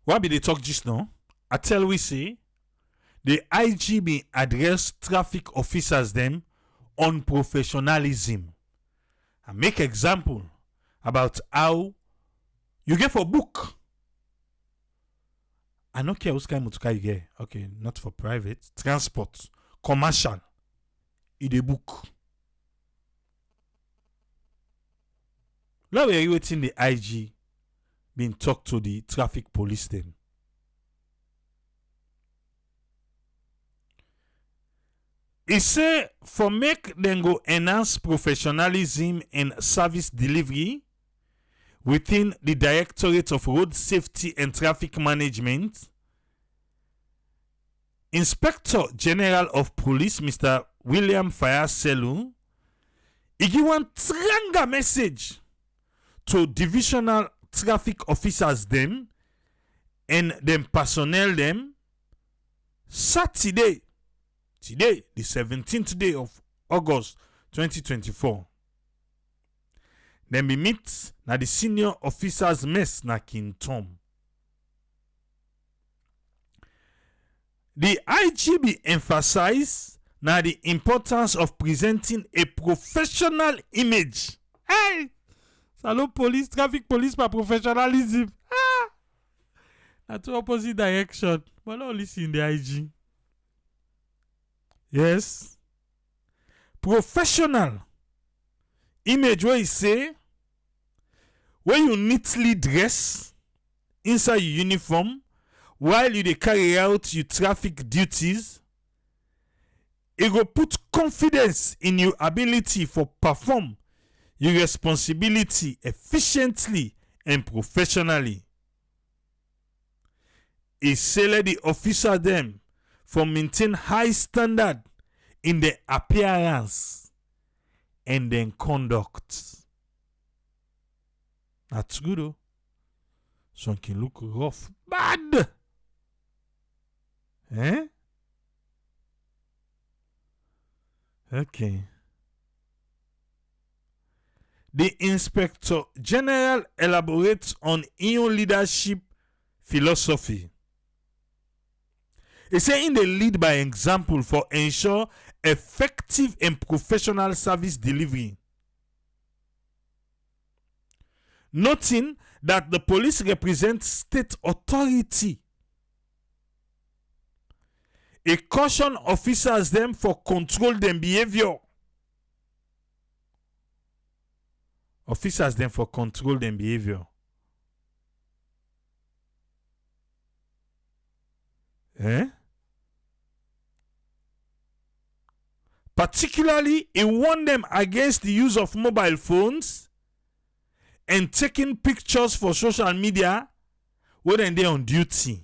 What be they talk just now? I tell we say the IG be address traffic officers them on professionalism. I make example about how you get for book. I don't care which kind of motor you get. Okay, not for private. Transport. Commercial. In the book. Now we are waiting the IG being talked to the traffic police them. He say for make them go enhance professionalism and service delivery within the Directorate of Road Safety and Traffic Management, Inspector General of Police Mr. William Fayia Sellu, he give one stronger message to Divisional Traffic Officers them and them personnel them Saturday, today, the 17th day of August 2024. Then we meet na the senior officers mess na King Tom. The IGB emphasize na the importance of presenting a professional image. Hey! Salon police, traffic police by professionalism. Ah! Na two opposite direction. But not listen the IG. Yes. Professional image where you say when you neatly dress inside your uniform while you dey carry out your traffic duties, it go put confidence in your ability for perform your responsibility efficiently and professionally. It say let the officer them for maintain high standard in their appearance and then conduct. That's good though. Some can look rough, bad. Eh? Okay. The Inspector General elaborates on EU leadership philosophy. He say in the lead by example for ensure effective and professional service delivery. Noting that the police represent state authority. A caution officers them for control them behavior. Officers them for control them behavior. Eh? Particularly, he warned them against the use of mobile phones and taking pictures for social media when they're on duty.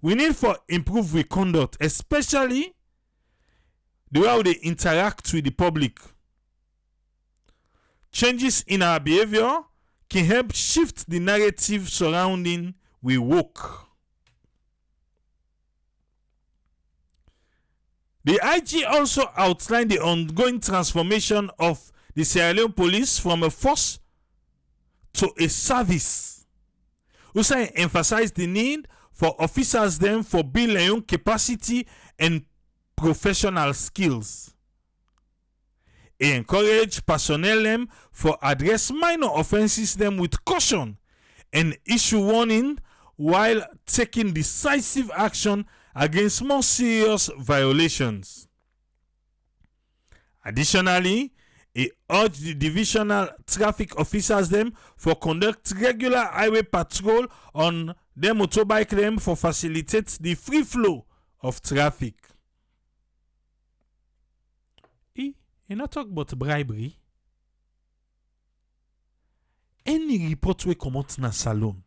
We need for improve we conduct, especially the way they interact with the public. Changes in our behavior can help shift the narrative surrounding we work. The IG also outlined the ongoing transformation of the Sierra Leone police from a force to a service. Also emphasized the need for officers them for building their own capacity and professional skills. He encouraged personnel them for address minor offenses them with caution and issue warning while taking decisive action against more serious violations. Additionally, he urged the divisional traffic officers them for conduct regular highway patrol on their motorbike them for facilitate the free flow of traffic. He not talk about bribery. Any report we come out na salon.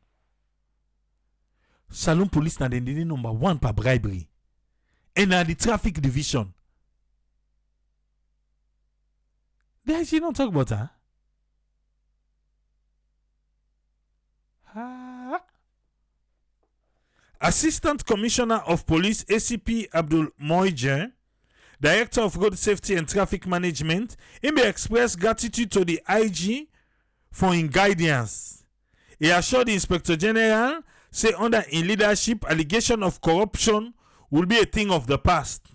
Salon police na den number 1 par bribery. And na the traffic division. They actually don't talk about that. Assistant Commissioner of Police ACP Abdul Moijer, Director of Road Safety and Traffic Management, he may express gratitude to the IG for his guidance. He assured the Inspector General, say under in leadership, allegation of corruption will be a thing of the past.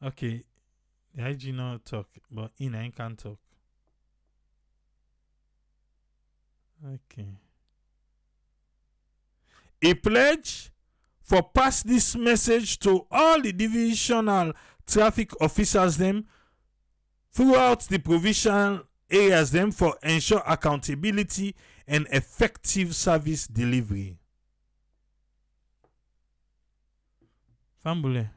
Okay, the IG not talk, but I can't talk. Okay. He pledged for pass this message to all the divisional traffic officers them throughout the provincial areas them for ensure accountability and effective service delivery. Fambule.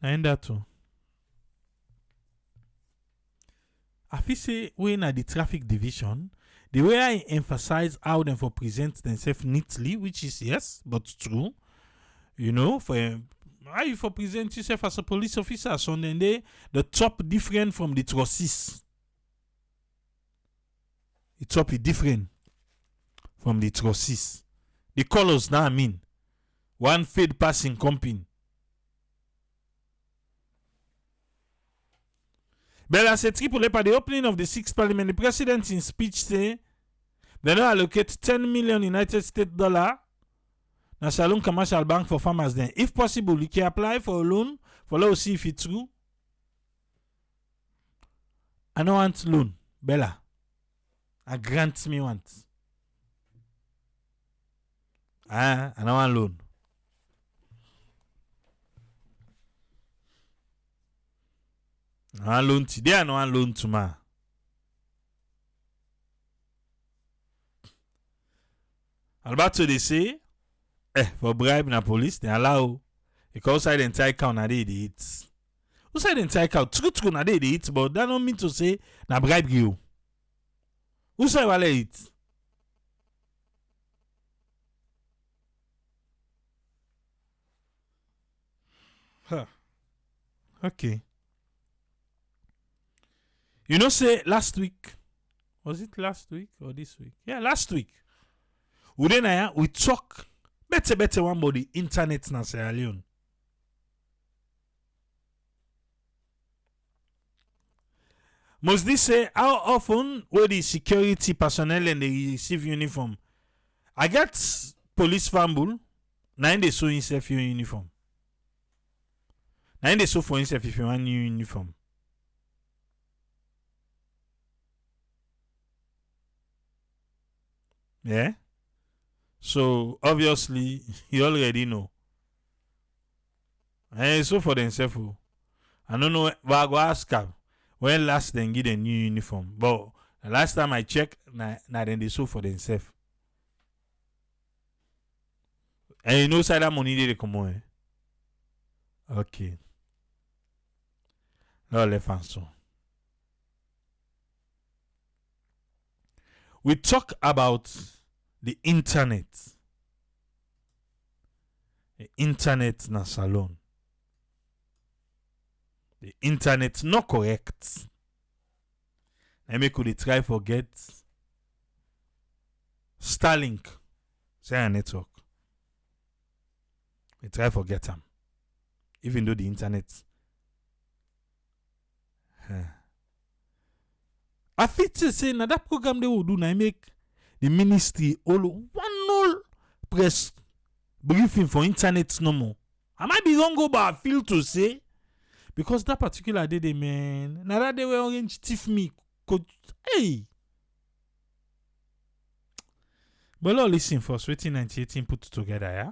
Na too. I feel say when at the traffic division, the way I emphasize how them for present themselves neatly, which is yes, but true. You know, for how you for present yourself as a police officer, so then the top different from the trusses. The top is different from the trusses. The colors now I mean. One fade passing company. Bella said Tripoli at the opening of the 6th Parliament, the President in speech say they now allocate 10 million United States dollar na Saloon Commercial Bank for farmers then. If possible, you can apply for a loan for let's see if it's true. I don't want loan, Bella. I grant me want. I don't want loan. I want loan today, I don't want loan tomorrow. Alberto they say, for bribe na police, they allow because outside the entire count na they eat. Outside the entire count, true na they eat, but that don't mean to say na bribe you. Outside wale eat. Huh. Okay. You know, say last week, was it last week or this week? Yeah, last week. We talk better one about the internet na Sierra Leone. Must this say how often will the security personnel and they receive uniform? I get police fumble, now they show himself your uniform. Now they show for himself if you want new uniform. Yeah? So, obviously, you already know. And so for themselves, I don't know, but I go ask them when last they get a new uniform. But the last time I checked, then they so for themselves. And you know, side that money they come on. Okay. No, let's answer. We talk about the internet. The internet na salon. The internet not correct. Let me could try forget Starlink. Say a network. We try forget them. Even though the internet. I fit to say now that program they will do now make the ministry all press briefing for internet no more. I might be wrong, but I feel to say because that particular day they man now that they were orange thief me could hey. But listen first, waiting 1918 put together, yeah.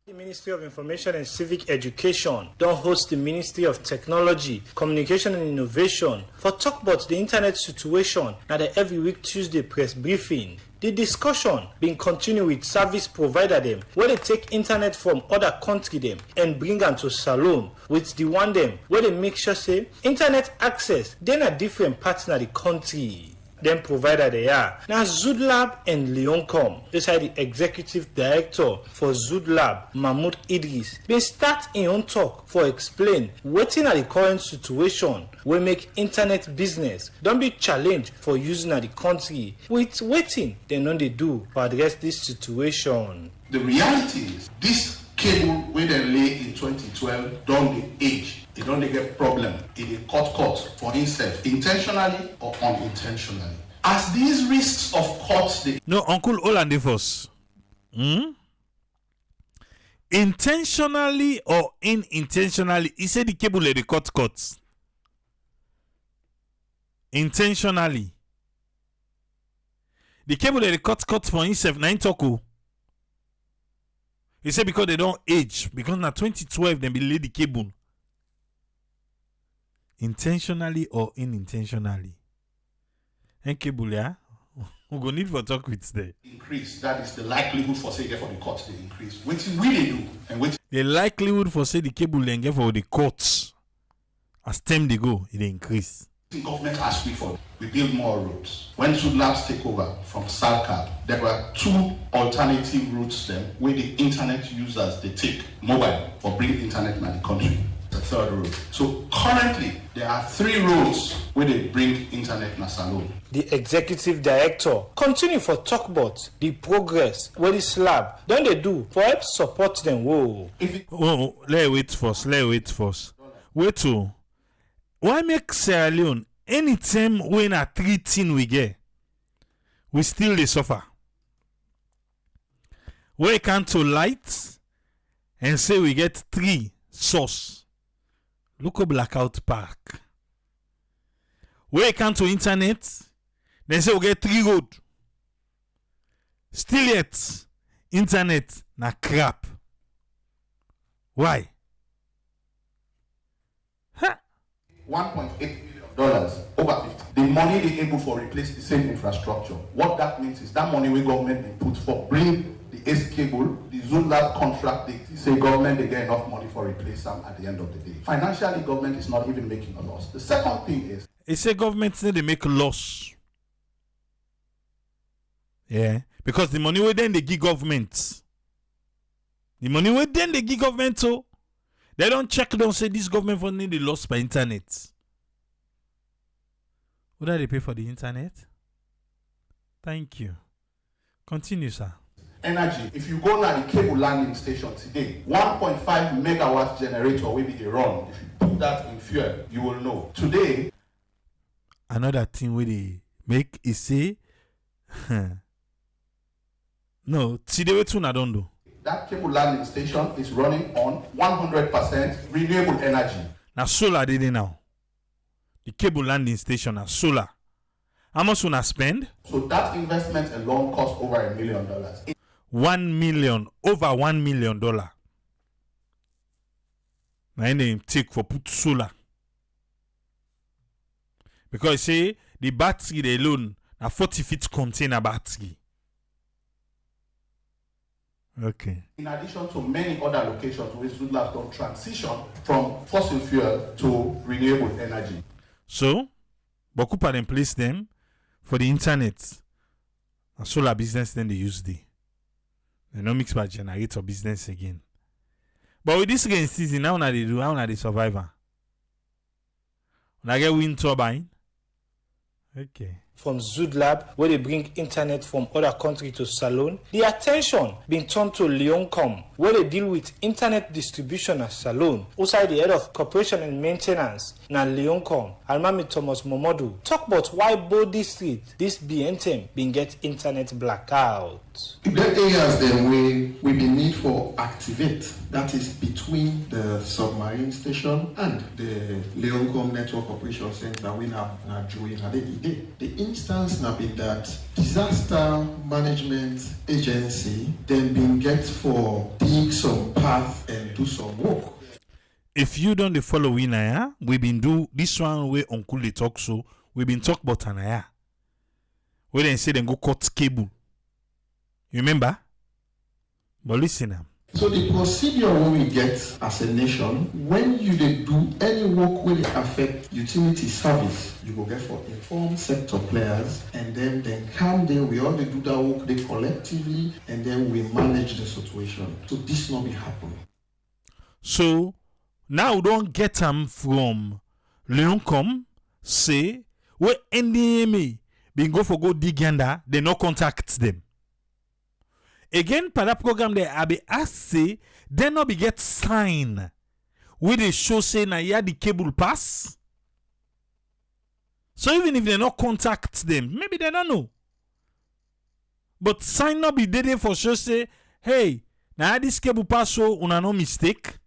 The Ministry of Information and Civic Education don't host the Ministry of Technology, Communication and Innovation for talk about the internet situation at the every week Tuesday press briefing. The discussion being continued with service provider them where they take internet from other country them and bring them to Salone with the one them where they make sure say internet access then a different parts of the country. Then provider they are. Now Zudlab and Leone inside the executive director for Zudlab, Mahmoud Idris, been start in on talk for explain waiting at the current situation will make internet business don't be challenged for using at the country with waiting they know they do to address this situation. The reality is this cable when they lay in 2012 don't the age. They don't get problem in a court for himself, intentionally or unintentionally. As these risks of courts, they No, Uncle Olandefos. Intentionally or unintentionally, he said the cable the cut cuts. Intentionally. The cable the cut for himself, 9 toko. He said because they don't age, because now 2012 they be lay the cable. Intentionally or unintentionally. And cable, yeah? We go need for talk with today. increase. That is the likelihood for say get for the courts they increase. Which we really do and which The likelihood for say the cable and get for the courts as time they go, it increase. the government asked me for. We build more roads. When Labs take over from Salcab, there were 2 alternative routes then where the internet users they take mobile for bring internet in the country. The 3rd road. So currently there are 3 roads where they bring internet in Salone. The executive director continue for talk about the progress where the slab don't they do for help support them. Whoa. Oh, let's wait first. Wait to. Why make Sierra Leone anytime when a 3 thing we get, we still they suffer? We can't to light and say we get 3 source. Look at Blackout Park. We can't to internet, then say we get 3 road. Still yet, internet na crap. Why? $1.8 billion over 50. The money they able for replace the same infrastructure. What that means is that money we government they put for bring the S cable, the Zulab contract, they say government they get enough money for replace them at the end of the day. Financially, government is not even making a loss. The second thing is It say government say they make loss. Yeah. Because the money we then they give government. The money we then they give government so they don't check, don't say this government for need the loss by internet. What do they pay for the internet? Thank you. Continue, sir. energy. If you go now the cable landing station today, 1.5 megawatts generator will be the run. If you put that in fuel, you will know. Today, another thing where they make is say no, today we too don't do. that cable landing station is running on 100% renewable energy. Now solar did it now. The cable landing station are solar. How much will I spend? So that investment alone costs over $1 million. 1 million, over $1 million. Now they take for put solar. Because say the battery alone a 40 feet container battery. Okay. In addition to many other locations where Zudlab don't transition from fossil fuel to renewable energy. So, Bokupa then place them for the internet. And solar business then they use the. They don't mix by generator business again. But with this rain season, how na they do? How na they survivor? When I get wind turbine. Okay. From Zudlab, where they bring internet from other countries to Salone, the attention being turned to Leone, where they deal with internet distribution at Salone. Also, the head of corporation and maintenance, na Leone, Almami Thomas Momodu, talk about why both districts, this BNTM, been get internet blackout. The areas then we be need for activate, that is between the submarine station and the Leoncom Network Operation Center we now join the instance now been that disaster management agency then been get for dig some path and do some work. If you don't follow Winaya, we been do this one where Uncle they talk so we been talk about Anaya. Where they say they go cut cable. You remember? But listen now. So the procedure when we get as a nation, when you dey do any work will affect utility service, you go get for informed sector players, and then come there, we all dey do that work they collectively, and then we manage the situation. So this not be happening. So now we don't get them from Leoncom say where NDMA been go for go dig yonder, they no contact them. Again, for that program there, I be asked say they not be get sign where they show say na here the cable pass. So even if they not contact them, maybe they don't know. But sign up be there for sure say, hey, now this cable pass so una no mistake.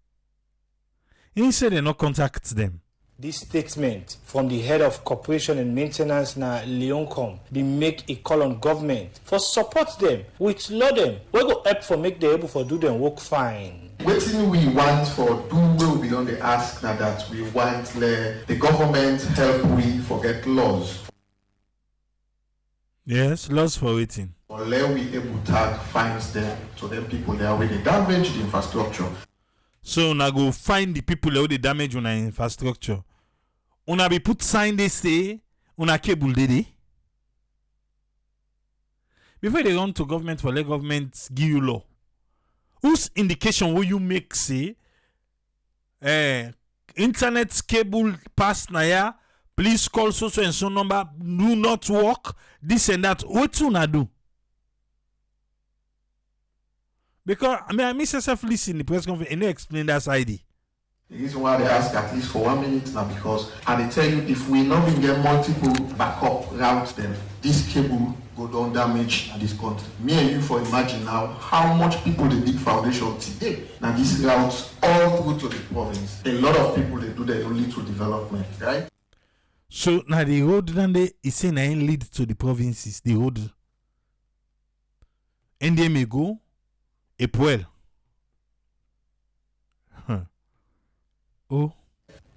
He said they not contact them. This statement from the head of corporation and maintenance na Leone be make a call on government for support them with law them. We go help for make them able for do them work fine. Wetin we want for do wey we don dey ask na that we want the government help we forget laws. Yes, laws for waiting. Or let we able tag fines them to them people there where they damage the infrastructure. So una go find the people who they damage una infrastructure. Una be put sign they say una cable dey. Before they run to government for let government give you law. Whose indication will you make say internet cable pass na ya, please call so and so number do not work, this and that. What una do? Because I miss myself listen the press conference and they explain that side. The reason why they ask at least for 1 minute now because and they tell you if we not even get multiple backup routes then this cable go down damage in this country. Me and you for imagine now how much people they dig foundation today. Now this routes all through to the province. A lot of people they do their only to development, right? So now the road then they is saying I ain't lead to the provinces, the road. And they may go a poel. Oh.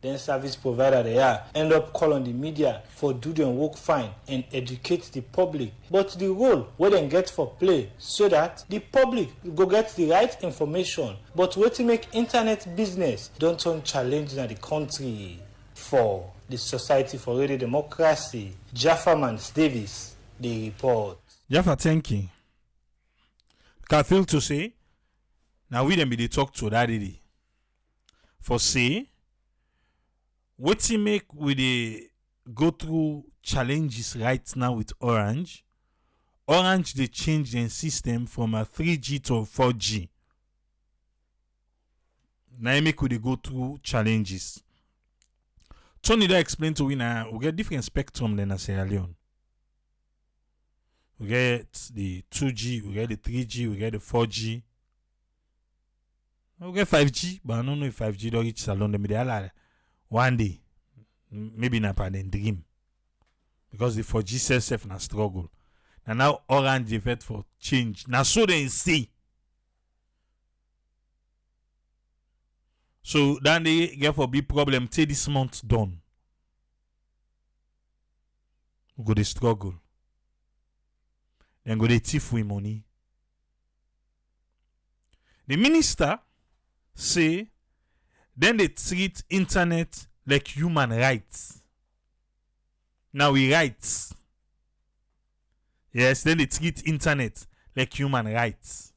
Then service provider they are end up calling the media for do them work fine and educate the public. But the role where they get for play so that the public go get the right information. But where to make internet business don't turn challenge in the country. For the Society for Radio Democracy, Jaffa Mans Davis, they report. Jaffa, thank you. Can feel to say now we them be they talk to that day. For say, what you make with the go through challenges right now with Orange? Orange they change their system from a 3G to 4G. Now you make with they go through challenges. Tony that explain to we now we get different spectrum than a Sierra Leone. We get the 2G, we get the 3G, we get the 4G. We get 5G, but I don't know if 5G don't reach Salon. They one day, maybe not a dream. Because the 4G self na struggle. And now Orange they vet for change. Now so they see. So then they get for big problem till this month done. We go they struggle. Then go they thief with money. The minister say then they treat internet like human rights. Now we rights. Yes, then they treat internet like human rights.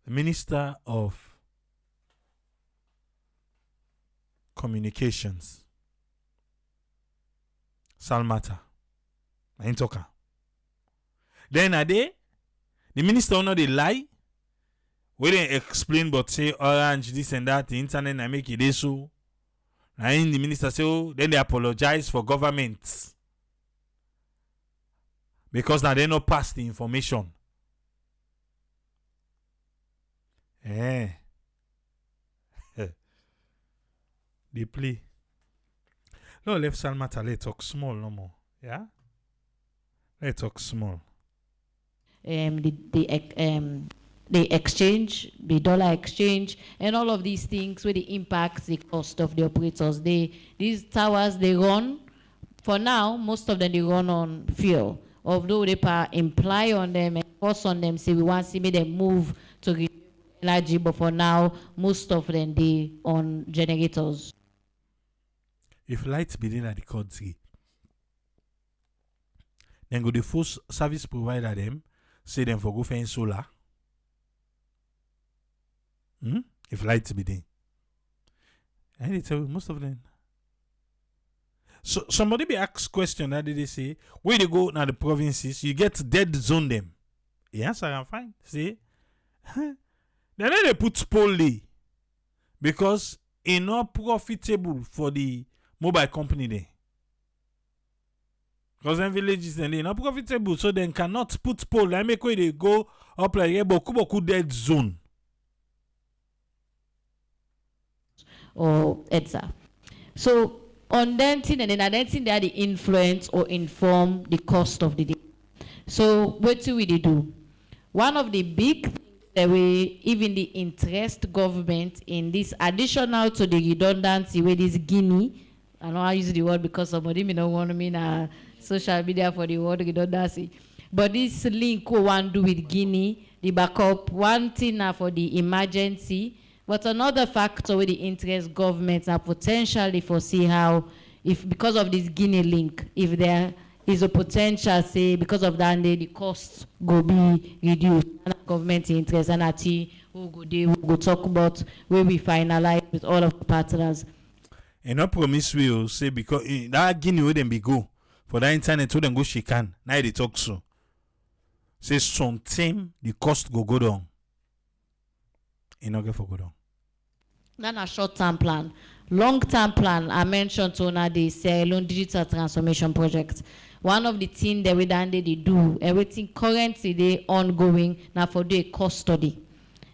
The Minister of Communications, Salmata, I ain't talking. Then a day, the minister know they lie. We didn't explain but say Orange this and that, the internet I make it this so. And the minister say, oh, then they apologize for government. Because now they not pass the information. They play. No, left Salmata, let's talk small no more. Yeah? Let's talk small. The exchange, the dollar exchange, and all of these things where they impact the cost of the operators. These towers they run, for now, most of them they run on fuel. Although they imply on them and force on them, say we want to see them move to energy, but for now, most of them they on generators. If lights be in at the country, then go the first service provider them, say them for go find solar. If lights be there. And they tell you most of them. So somebody be asked question that they say, where they go now the provinces, you get dead zone them. The answer I'm fine. See? Then they put pole. because it's not profitable for the mobile company there. Because in villages they're not profitable, so they cannot put pole. I make way they go up like a boku dead zone. Or ETSA. So on that thing and then identifying that the influence or inform the cost of the day. So what do we do? One of the big things that we even the interest government in this additional to the redundancy where this Guinea, I know I use the word because somebody may not want to mean social media for the word redundancy. But this link we want to do with Guinea, the backup, one thing for the emergency, but another factor with the interest governments are potentially foresee how, if because of this Guinea link, if there is a potential, say, because of that, the costs go be reduced. And government interest and we go talk about where we finalize with all of the partners. And not promise we will say because that Guinea where them be go for that internet where them go she can. Now they talk so. Say something the cost go down. And not get for go down. That's a short-term plan. Long-term plan, I mentioned to the Sierra Leone Digital Transformation Project. One of the things that we done they do, everything currently they ongoing now for the cost study.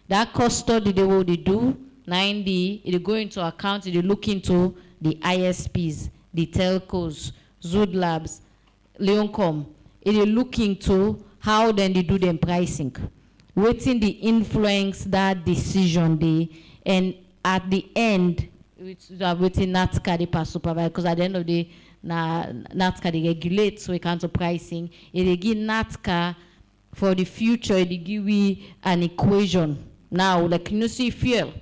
That cost study they will do, 9D, it go into account, it look into the ISPs, the telcos, Zood Labs, Leoncom. It look into how then they do them pricing. Waiting the influence that decision they and at the end, within NATCA, they pass supervise, because at the end of the day, NATCA, they regulate, so it comes to pricing. It give NATCA for the future, it give we an equation. Now, like you see fuel.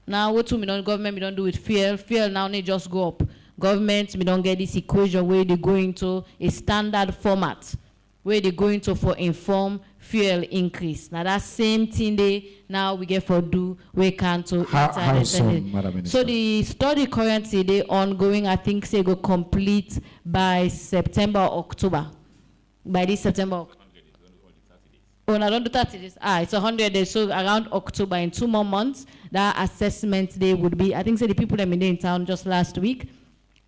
Now, what we don't government, we don't do with fuel. Fuel now, they just go up. Government, we don't get this equation where they go into a standard format, where they go into for inform fuel increase. Now that same thing they now we get for do we can to how soon, Madam Minister? So the study currently they ongoing. I think say go complete by September or October. By this September. Oh, no, don't do 30 days. It's 100 days. So around October, in 2 more months, that assessment day would be. I think say the people that made in town just last week.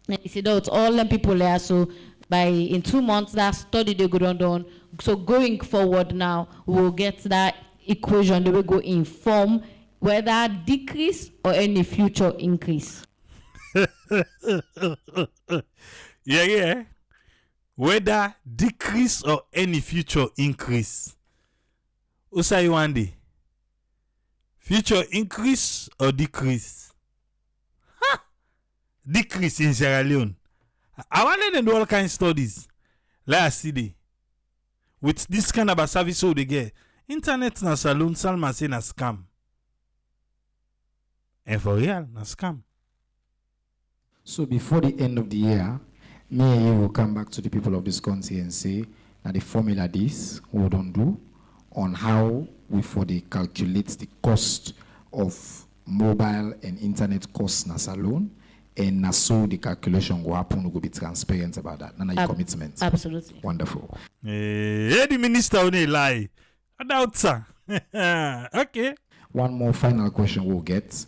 And he said, it's all them people there. So in 2 months, that study they go down. So going forward now, we'll get that equation that will go inform whether decrease or any future increase. Yeah. Whether decrease or any future increase. Usa Iwandi. Future increase or decrease? Decrease in Sierra Leone. I wanted to do all kinds of studies. Last city. With this kind of a service so they get. Internet na saloon Salma say na scam. And for real, na scam. So before the end of the year, me and you will come back to the people of this country and say that the formula this we don't do on how we for the calculate the cost of mobile and internet costs na saloon. And so the calculation will happen, we will be transparent about that. None of your commitments. Absolutely. Wonderful. The minister only lie. I doubt, sir. Okay. One more final question we'll get.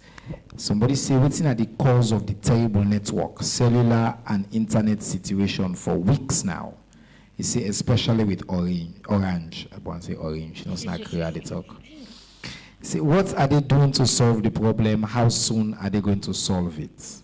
Somebody say, what's in the cause of the terrible network, cellular and internet situation for weeks now? You see, especially with Orange. I want to say Orange. It's not clear they talk. See, what are they doing to solve the problem? How soon are they going to solve it?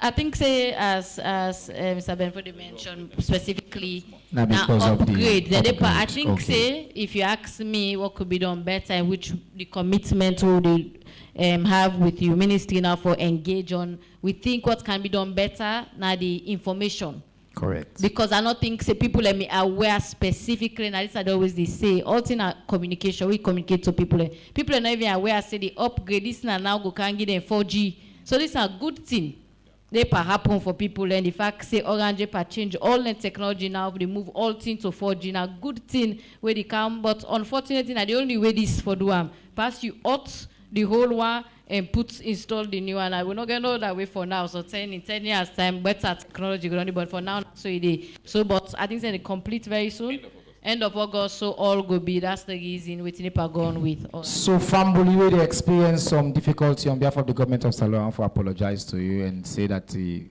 I think, say, as Mr. Benford mentioned specifically, now because upgrade. Of the upgrade. I think, say, if you ask me what could be done better and which the commitment will they have with your ministry now for engage on, we think what can be done better now the information. Correct. Because I don't think say people let me aware specifically. Now this I always they say all thing communication. We communicate to people. People are not even aware. Say the upgrade this now go can give them 4G. So this is a good thing. They happen for people and the fact say Orange change all the technology now. They move all things to 4G now. Good thing where they come, but unfortunately, the only way this for do pass you out the whole one and install the new one. I will not get all that way for now. So in 10 years time, better technology going on, but for now, so it is. So, but I think they complete very soon. end of August, so all go be. That's the reason we need to go on with. So, Fambuli, they experienced some difficulty on behalf of the government of Salon for apologize to you and say that the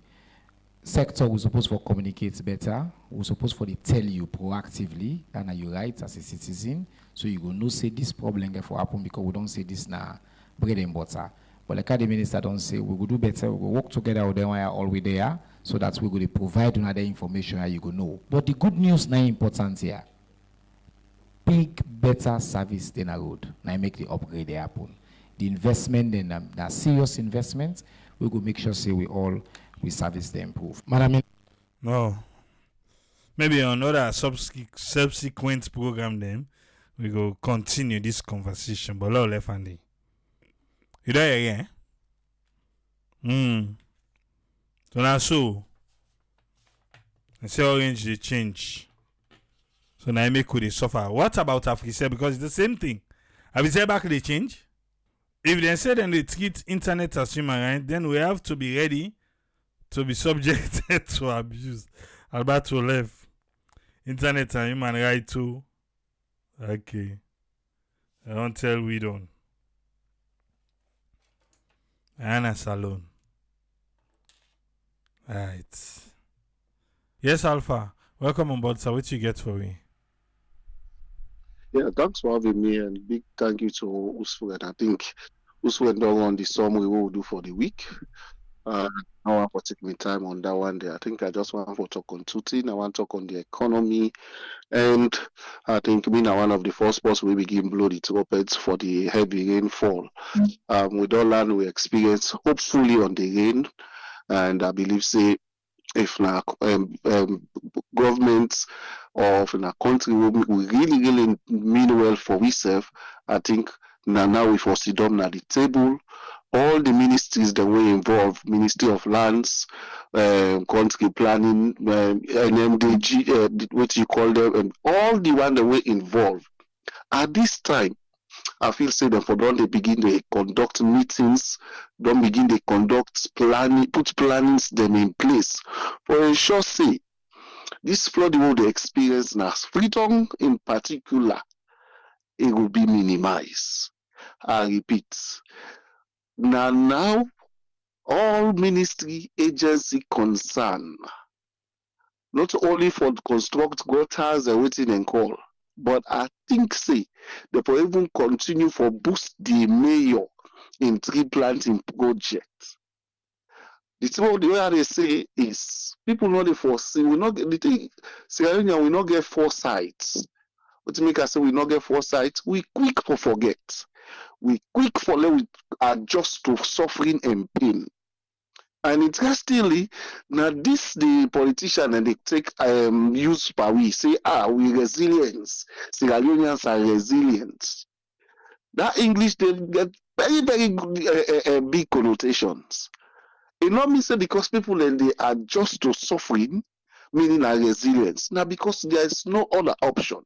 sector was supposed to communicate better. We're supposed to tell you proactively, and are you right as a citizen? So you will not say this problem get for happen because we don't say this now bread and butter. But like the minister don't say we will do better, we will work together with them while all we there, so that we will provide another information that you go know. But the good news now important here. Big better service than a road. Now make the upgrade happen. The investment and the serious investment, we will make sure say we service the improve. Madam. No. Maybe on other subsequent program then we go continue this conversation. But Lord left handy. You there again? So now I say orange they change. So now I make they suffer. What about Africa? Because it's the same thing. Have you said back they change? If they say then they treat internet as human right, then we have to be ready to be subjected to abuse. Alberto left. Internet and human right too. Okay. I don't tell we don't. Anna Salon. Right. Yes, Alpha. Welcome on board, sir. What you get for me? Yeah, thanks for having me, and big thank you to Usfred. I think Usfred done on the summary we will do for the week. I want to take my time on that one there. I think I just want to talk on two things. I want to talk on the economy, and I think being one of the first spots we begin blow the trumpets for the heavy rainfall. With all that we experience, hopefully on the rain, and I believe say if now governments of in a country we really mean well for ourselves, I think now we foresee them at the table. All the ministries that were involved, Ministry of Lands, country planning, NMDG, what you call them, and all the one that were involved. At this time, I feel say that for them they begin to conduct meetings, don't begin to conduct planning, put plannings them in place. For a sure say, this flood will they experience now, freedom in particular, it will be minimized. I repeat. Now, all ministry agency concerned, not only for construct gutters and waiting and call, but I think say they will even continue for boost the mayor in tree planting projects. The way they say is people know they foresee we not get the thing Sierra Leone we not get foresight. What make us say we not get foresight? We quick for forget. We quick for let we adjust to suffering and pain. And interestingly, now this the politician and they take use by we say we resilience. Sierra Leoneans are resilient. That English they get very good, big connotations. It not mean say because people and they adjust to suffering, meaning a resilience. Now because there is no other option.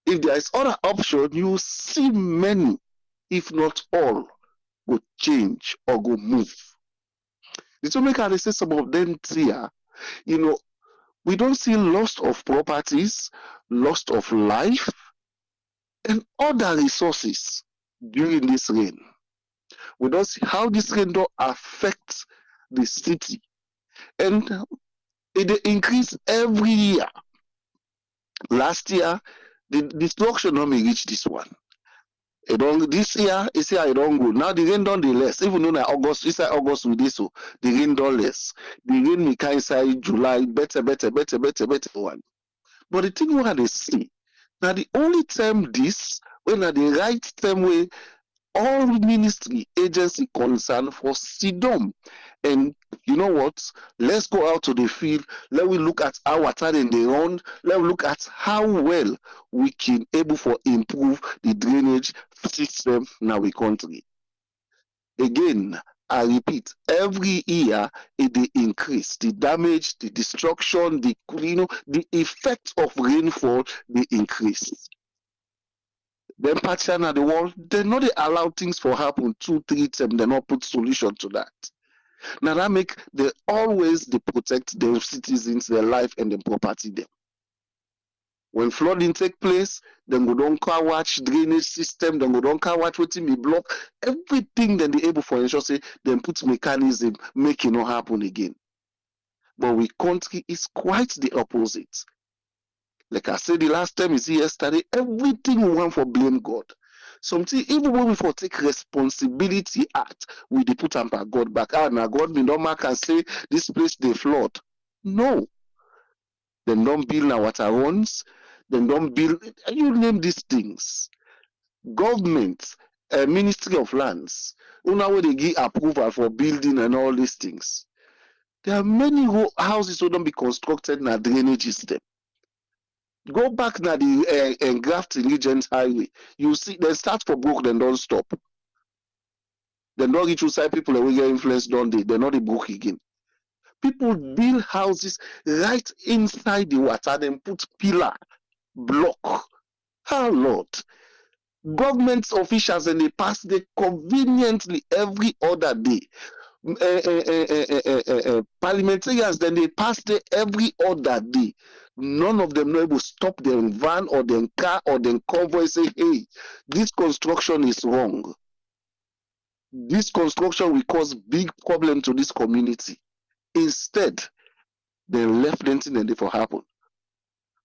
If there is other option, you see many, if not all, go change or go move. This will make I say some of them here, we don't see loss of properties, loss of life, and other resources during this rain. We don't see how this rain don't affect the city. And it increase every year. Last year, the destruction only reach this one. This year, it don't go. Now the rain don't less. Even though August, inside August with this, so the rain don't less. The rain we can inside July, better one. But the thing what they see, now the only time this, when at the right time way, all ministry agency concerned for SIDOM. And you know what? Let's go out to the field. Let we look at our water in the run. Let we look at how well we can able for improve the drainage system in our country. Again, I repeat, every year it increase the damage, the destruction, the effect of rainfall they increase. Then pattern at the wall, they not allow things for happen 2-3 times, they not put solution to that. Now that make they always they protect their citizens, their life and their property them. When flooding take place, then go down car watch drainage system, then go down car watch wetin be block, everything then they able for ensure say then put mechanism make it not happen again. But we country is quite the opposite. Like I said the last time is yesterday, everything we want for blame God. Something even when we for take responsibility at, we dey put am by God back. Now God be normal can say this place they flood. No. Then don't build na water runs, then don't build, you name these things. Government, Ministry of Lands, una where they give approval for building and all these things. There are many houses who don't be constructed na drainage system. Go back na the Grafton Regent Highway. You see, they start for broke, then don't stop. Then don't reach outside people that will get influence, don't they? They're not the broke again. People build houses right inside the water, then put pillar, block. How Lord? Government officials and they pass they conveniently every other day. Parliamentarians then they pass there every other day. None of them know able to stop their van or their car or their convoy say, hey, this construction is wrong. This construction will cause big problem to this community. Instead, they left anything and they for happen.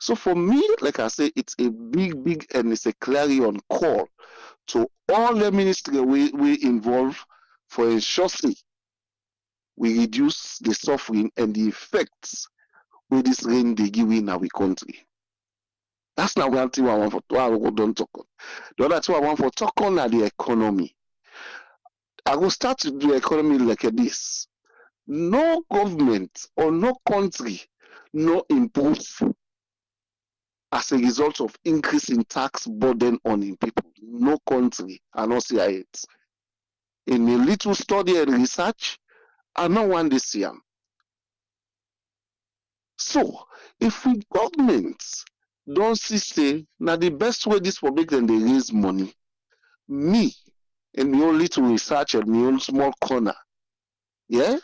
So for me, like I say, it's a big and it's a clarion call to all the ministry we involve for ensuring we reduce the suffering and the effects with this rain they give in our country. That's not one thing I want for don't talk on. The other thing I want for talk on are the economy. I will start to do economy like this. No government or no country no improve as a result of increasing tax burden on people. No country, I not see it. In a little study and research, I not want this year. So, if we governments don't see say, now the best way this will make them they raise money, me and my own little research and my own small corner, yeah,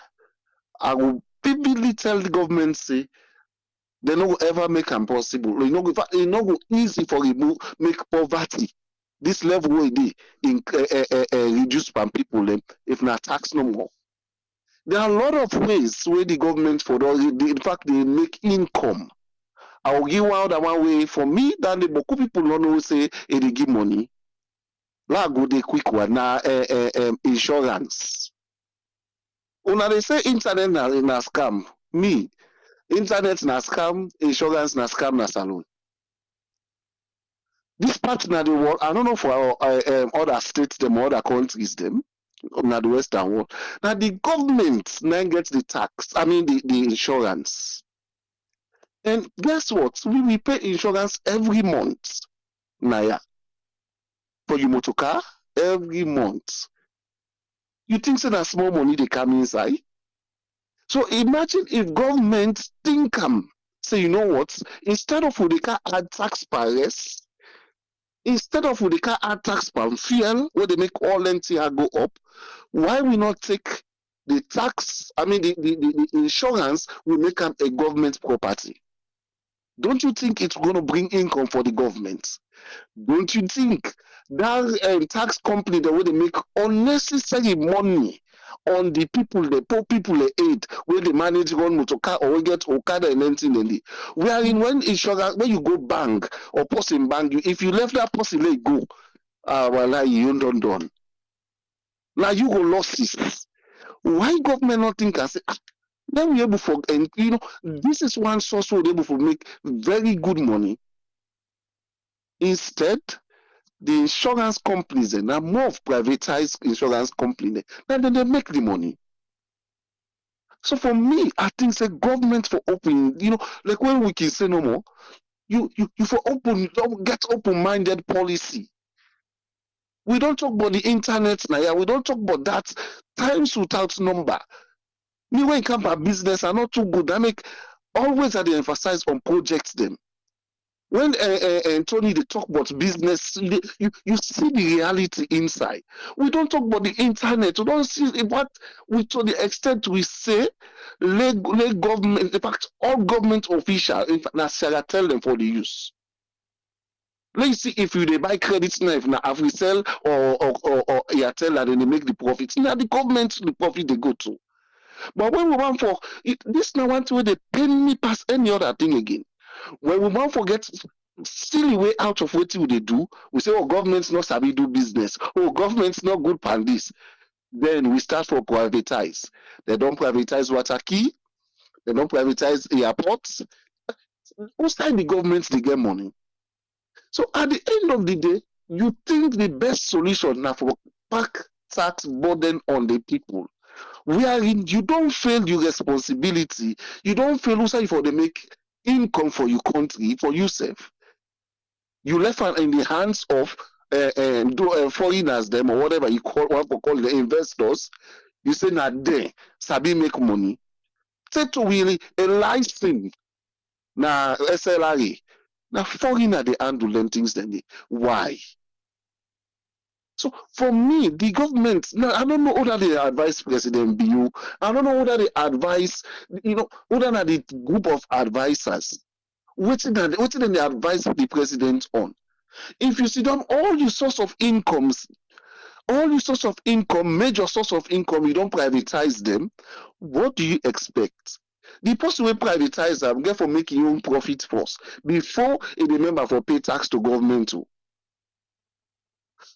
I will vividly tell the government say, they no ever make them possible. It's not go easy for remove make poverty this level where they reduce from people if not tax no more. There are a lot of ways where the government for in fact they make income. I will give one other one way for me that the beaucoup people don't know say they give money. La go the quick one now insurance. Una they say internet na scam. Me. Internet na scam, insurance na scam na salon. This part na the world, I don't know for other states, them, other countries, them, na the Western world. Now the government now gets the tax, I mean the insurance. And guess what? We pay insurance every month. Naya. For your motor car, every month. You think so that small money they come inside? So imagine if government think say, you know what? Instead of they can add tax per rest, instead of they can add tax per fuel, where they make all NTR go up, why we not take the tax? I mean the insurance will make them a government property. Don't you think it's going to bring income for the government? Don't you think that tax company the way they make unnecessary money on the people, the poor people they aid, where they manage run motor car or we get Okada and anything? Wherein when insurance, when you go bank or post in bank, if you left that person let go, well, you don't done. Now you go losses. Why government not think and say, then we able for, and you know, this is one source we're able to make very good money. Instead, the insurance companies and more of privatized insurance companies, then they make the money. So for me, I think say government for open, you know, like when we can say no more, you for open, get open-minded policy. We don't talk about the internet now, yeah. We don't talk about that times without number. Me when it comes to business are not too good. I make always at the emphasize on projects them. When Tony they talk about business, you see the reality inside. We don't talk about the internet. We don't see what we to the extent we say let government, in fact, all government officials, in fact, Sarah tell them for the use. Let's see if you they buy credit now, if na Afrisell or Airtel that they make the profit. Now the government the profit they go to. But when we want for it, this now one way they pain me past any other thing again. When we want to get silly way out of what they do, we say, oh, government's not sabi do business. Oh, government's not good pan this. Then we start for privatize. They don't privatize water key. They don't privatize airports. Most time the government they get money. So at the end of the day, you think the best solution now for pack tax burden on the people, wherein you don't feel your responsibility, you don't feel also for the make income for your country, for yourself. You left in the hands of foreigners, them or whatever you call the investors. You say now they sabi make money. Say to really a license na SLRA. Now foreigner they handle them things then why? So for me, the government, now I don't know whether they advise President Biu, I don't know whether they advise, whether the group of advisors, what did they advise the president on? If you see down all your source of incomes, major source of income, you don't privatize them, what do you expect? The person will privatize them, get for making your own profit first, before a member for pay tax to government too.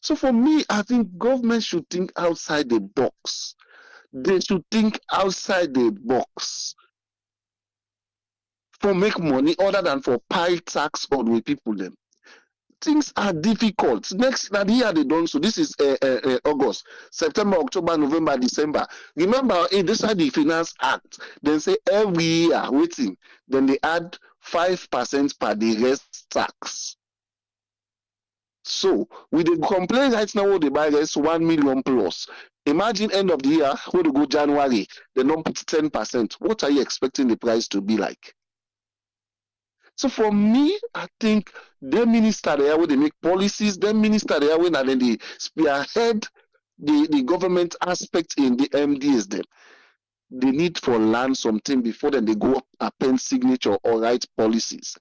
So for me, I think government should think outside the box. They should think outside the box for make money other than for pay tax on with people them. Things are difficult. Next year they done so. This is August, September, October, November, December. Remember, this is the Finance Act. Then say every year waiting. Then they add 5% per the rest tax. So with the complaint right now, what they buy is 1 million plus. Imagine end of the year, when they go January, they don't put 10%. What are you expecting the price to be like? So for me, I think the minister there where they make policies, the minister there when they spearhead the government aspect in the MDs them. They need to learn something before then they go append signature or write policies.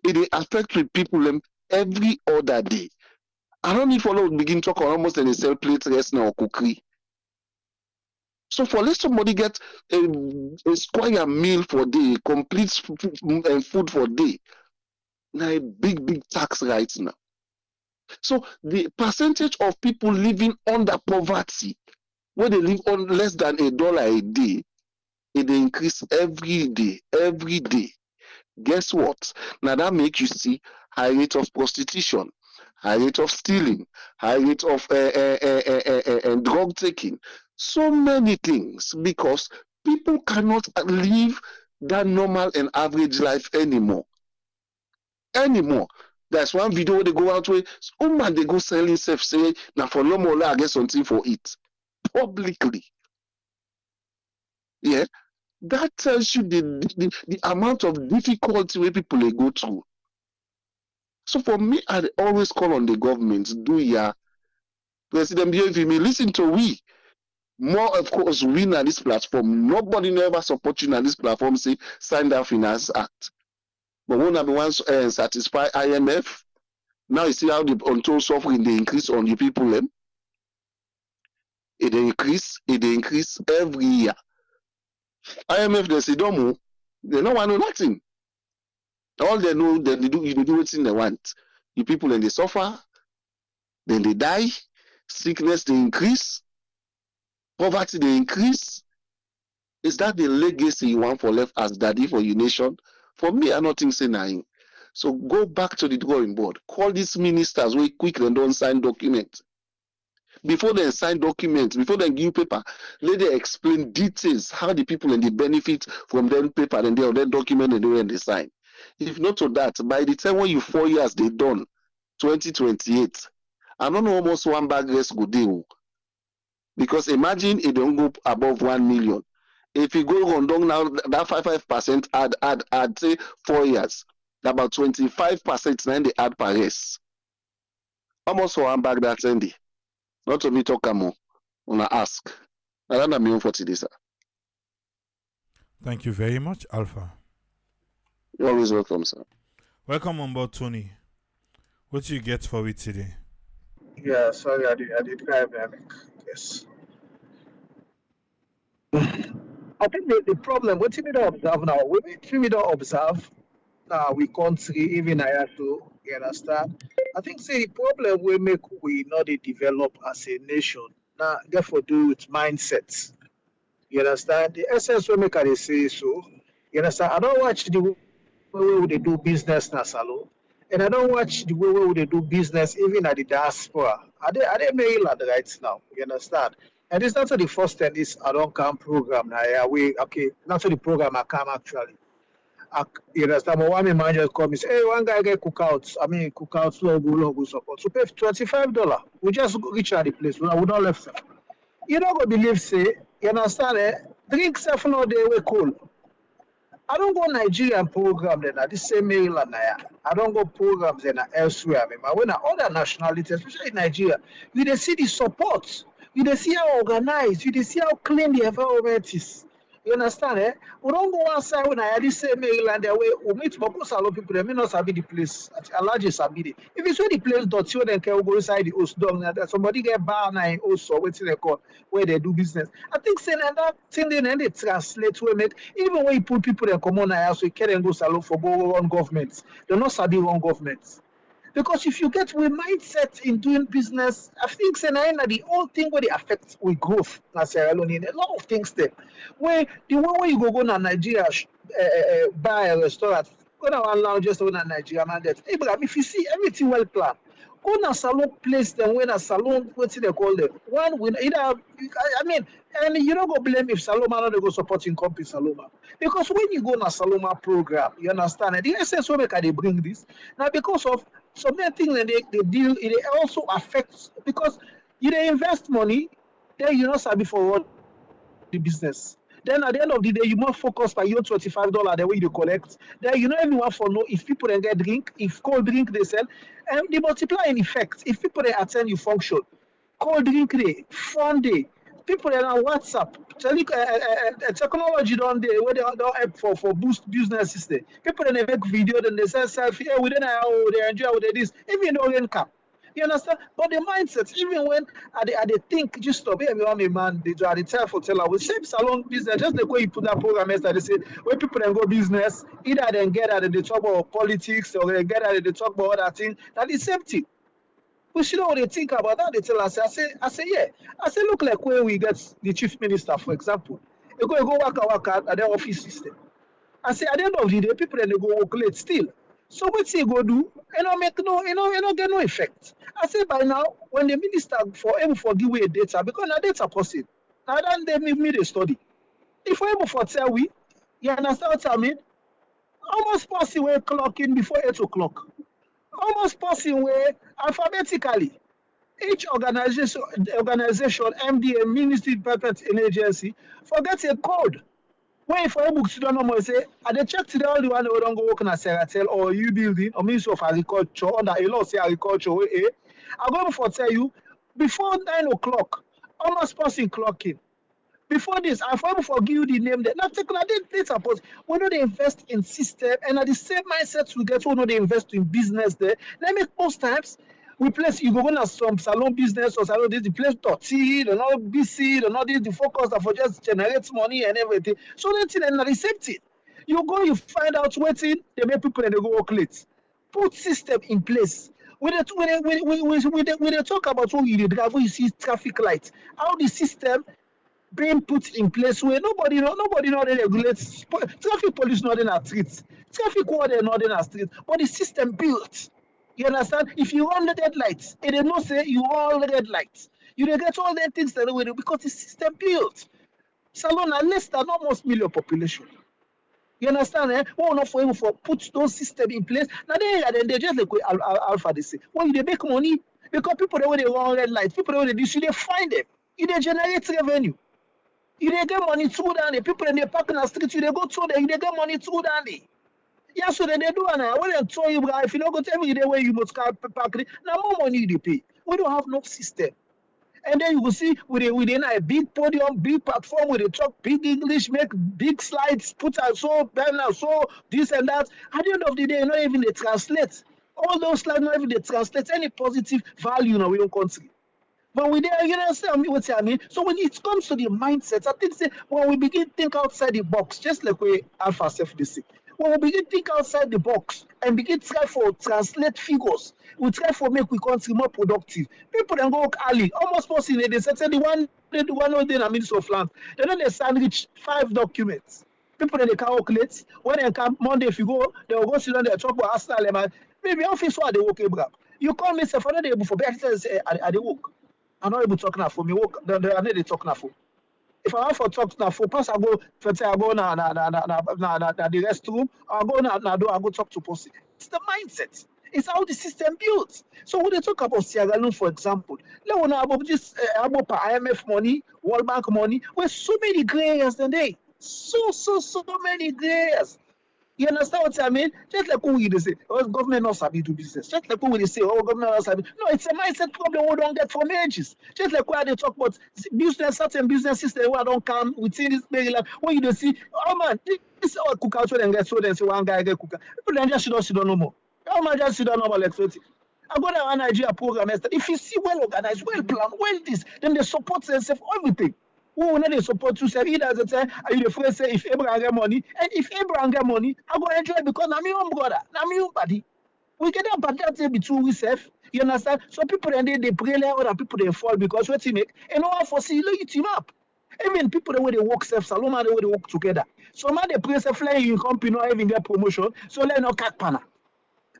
It affect the people them every other day. I don't need follow begin talk on almost any sell plate rest now or cookery. So for let somebody get a square meal for day, complete food for day, now a big tax right now. So the percentage of people living under poverty, where they live on less than $1 a day, it increase every day. Guess what? Now that makes you see high rate of prostitution, high rate of stealing, high rate of drug taking, so many things because people cannot live that normal and average life anymore. There's one video where they go out with woman they go selling self say now for no more I get something for it publicly. Yeah, that tells you the amount of difficulty where people they go through. So for me, I always call on the government, do ya President Bio, if you may listen to we, more of course we on this platform. Nobody never support you on this platform, say sign that Finance Act. But when I be once satisfy IMF, now you see how the untold suffering they increase on the people them. It increase every year. IMF they say don't move, they don't want to know nothing. All they know that they do what they want. The people then they suffer, then they die, sickness they increase, poverty they increase. Is that the legacy you want for left as daddy for your nation? For me, I don't think say nothing. So go back to the drawing board. Call these ministers way quick and don't sign documents. Before they sign documents, before they give paper, let them explain details how the people and the benefit from them paper and their document and when they sign. If not to that, by the time when you 4 years they done, 2028, I don't know almost one bag rest go deal. Because imagine it don't go above 1 million. If you go on down now, that 55% add say 4 years, about 25% then they add per rest. Almost for one bag that's ending. Not to me talk more. Wanna ask. I don't know for today, sir. Thank you very much, Alpha. You're always welcome, sir. Welcome on board, Tony. What you get for it today? Yeah, sorry, I did drive dynamic. Yes. I think the problem, what we don't observe now, we don't observe now, we can't see even I have to, you understand? I think, see, the problem we make, we not dey develop as a nation. Now, therefore, do with mindsets. You understand? The essence we make, I dey say so. You understand? I don't watch the way they do business na salon. And I don't watch the way they do business even at the diaspora. Are they Maryland right now? You understand? And it's not the first time this I don't come program now. Yeah, okay, not the program I come actually. You understand? But one man just come and say, hey, one guy get cook out logo support. So pay $25. We just reach at the place. We don't left. You don't go believe say, you understand? Drink 7 all day we cool. I don't go Nigerian program then at the same Maryland. I don't go programs then elsewhere. I mean, when other nationalities, especially in Nigeria, you dey see the support, you dey see how organized, you dey see how clean the environment is. You understand? We don't go outside when I had the same Maryland there where we meet Boko Salon people, they may not sabi the place. A large sabi it. If it's where the place dirty, then can go inside the host dog. Somebody get bar now in host or what's they call where they do business. I think saying that thing then they translate we make even when you put people in common house, we can't go salon for go run governments. They're not sabi run governments. Because if you get with mindset in doing business, I think the whole thing where they affect with growth na Sierra Leone in a lot of things there. Where the way you go to Nigeria buy a restaurant, go to one lounge just in Nigeria man that Abraham, if you see everything well planned, go na salon place them when a salon what's they call them. One win either I mean, and you don't go blame if Saloma not go supporting company Saloma. Because when you go na Saloma program, you understand the essence where they bring this now because of some things that they deal it also affects because you dey invest money, then you not sabi for what the business. Then at the end of the day, you more focus by your $25 the way you collect. Then you know everyone for know if people then get drink, if cold drink they sell, and the multiplying effect. If people they attend you function, cold drink day, fun day, people they on WhatsApp, technology don't they where they don't help for boost business system. People they make video, then they send selfie, hey, we don't know how they enjoy with this, even though they cap. You understand? But the mindset, even when they think, just stop here, I'm a man, they are the tell for teller. We same salon business, just the way you put that program yesterday, they say, when people then go business, either they get out of the talk about politics or they get out of the talk about other things, that is same thing. We should know what they think about that. They tell us, I say, yeah. I say, look like when we get the chief minister, for example, they go work out at their office system. I say, at the end of the day, people then they go work late still. So what he go do? Make get no effect. I say by now, when the minister for able for give away data, because the data person, now then they make me the study. If we able for tell we, you understand what I mean? Almost passing way clock in before 8 o'clock. Almost passing way alphabetically. Each organization, MDA, Ministry, Department, and Agency, forget a code. When for a book to don't know say, I dey check today all the one who don't go work in a Seratel or you building or Ministry of Agriculture under a law say agriculture. I go before tell you before 9 o'clock, almost passing clocking. Before this, I for give you the name there. Now take data post. We know they invest in system and at the same mindset we get, we know they invest in business there. Let me most times we place you go on some salon business or salon this the place dirty, they're not busy, they're not this the focus that for just generate money and everything. So that's it and the same thing. You go, you find out waiting, they make people and they go work late. Put system in place. When they talk about when you drive, when you see traffic lights, how the system being put in place where nobody know they regulate traffic police not in our streets, traffic warden not in our streets, but the system built. You understand? If you run the red lights, it not say you run the red lights. You dey get all the things that way because the system built. Salon are less than almost million population. You understand? Oh, not for able for put those systems in place. Now they just like alpha they say. When they make money, because people they run red lights, people they do, they find them. You they generate revenue. You they get money through down there. People in the park in the street, you they go through there, you they get money through down there. Yeah, so then they do now. When they tell you, if you don't go tell me the way you must park now more money you pay. We don't have no system. And then you will see within a big podium, big platform where they talk big English, make big slides, put out so banner, so this and that. At the end of the day, not even they translate. All those like not even they translate any positive value in our own country. But we there, you understand what I mean? So when it comes to the mindset, I think say, when we begin to think outside the box, just like we Alpha Self say, when we begin to think outside the box and begin to try for translate figures, we try for make we country more productive. People then go work early, almost possible they say the one who did a Minister of Land, they don't they sandwich 5 documents. People then they calculate when they come Monday if you go, they will go sit down there talk about Arsenal, maybe office why they work, bro. You call me say for the day before better say I they work. I'm not able to talk now for me. I need to talk now for. If I want for talk now for, pass I go. For say I go na the restroom. I go na do I go talk to person. It's the mindset. It's how the system builds. So when they talk about Sierra Leone, for example, let one about this about IMF money, World Bank money, with so many gray areas today. So many gray areas. You understand what I mean? Just like when we say, oh, government not sabi do business. Just like when we say, oh, government not sabi. No, it's a mindset problem we don't get from ages. Just like when they talk about business, certain business system where don't come within this Maryland. When you see, oh man, this all cook out and get so then say one guy get cook. People then just sit down no more. Oh man, just sit down no more like so. I go down Nigeria program. If you see well organized, well planned, well this, then they support themselves everything. Who will not support you? Say either as say, are you the first say if Abraham get money, and if Abraham get money, I go enjoy because I'm your own brother, I'm your body. We get that but that's between we self. You understand? So people then they pray like other people they fall because what you make and all for see you team up. Even people the way they work self salon the way they work together. So man they pray self flying in company not even get promotion. So let no cat pana.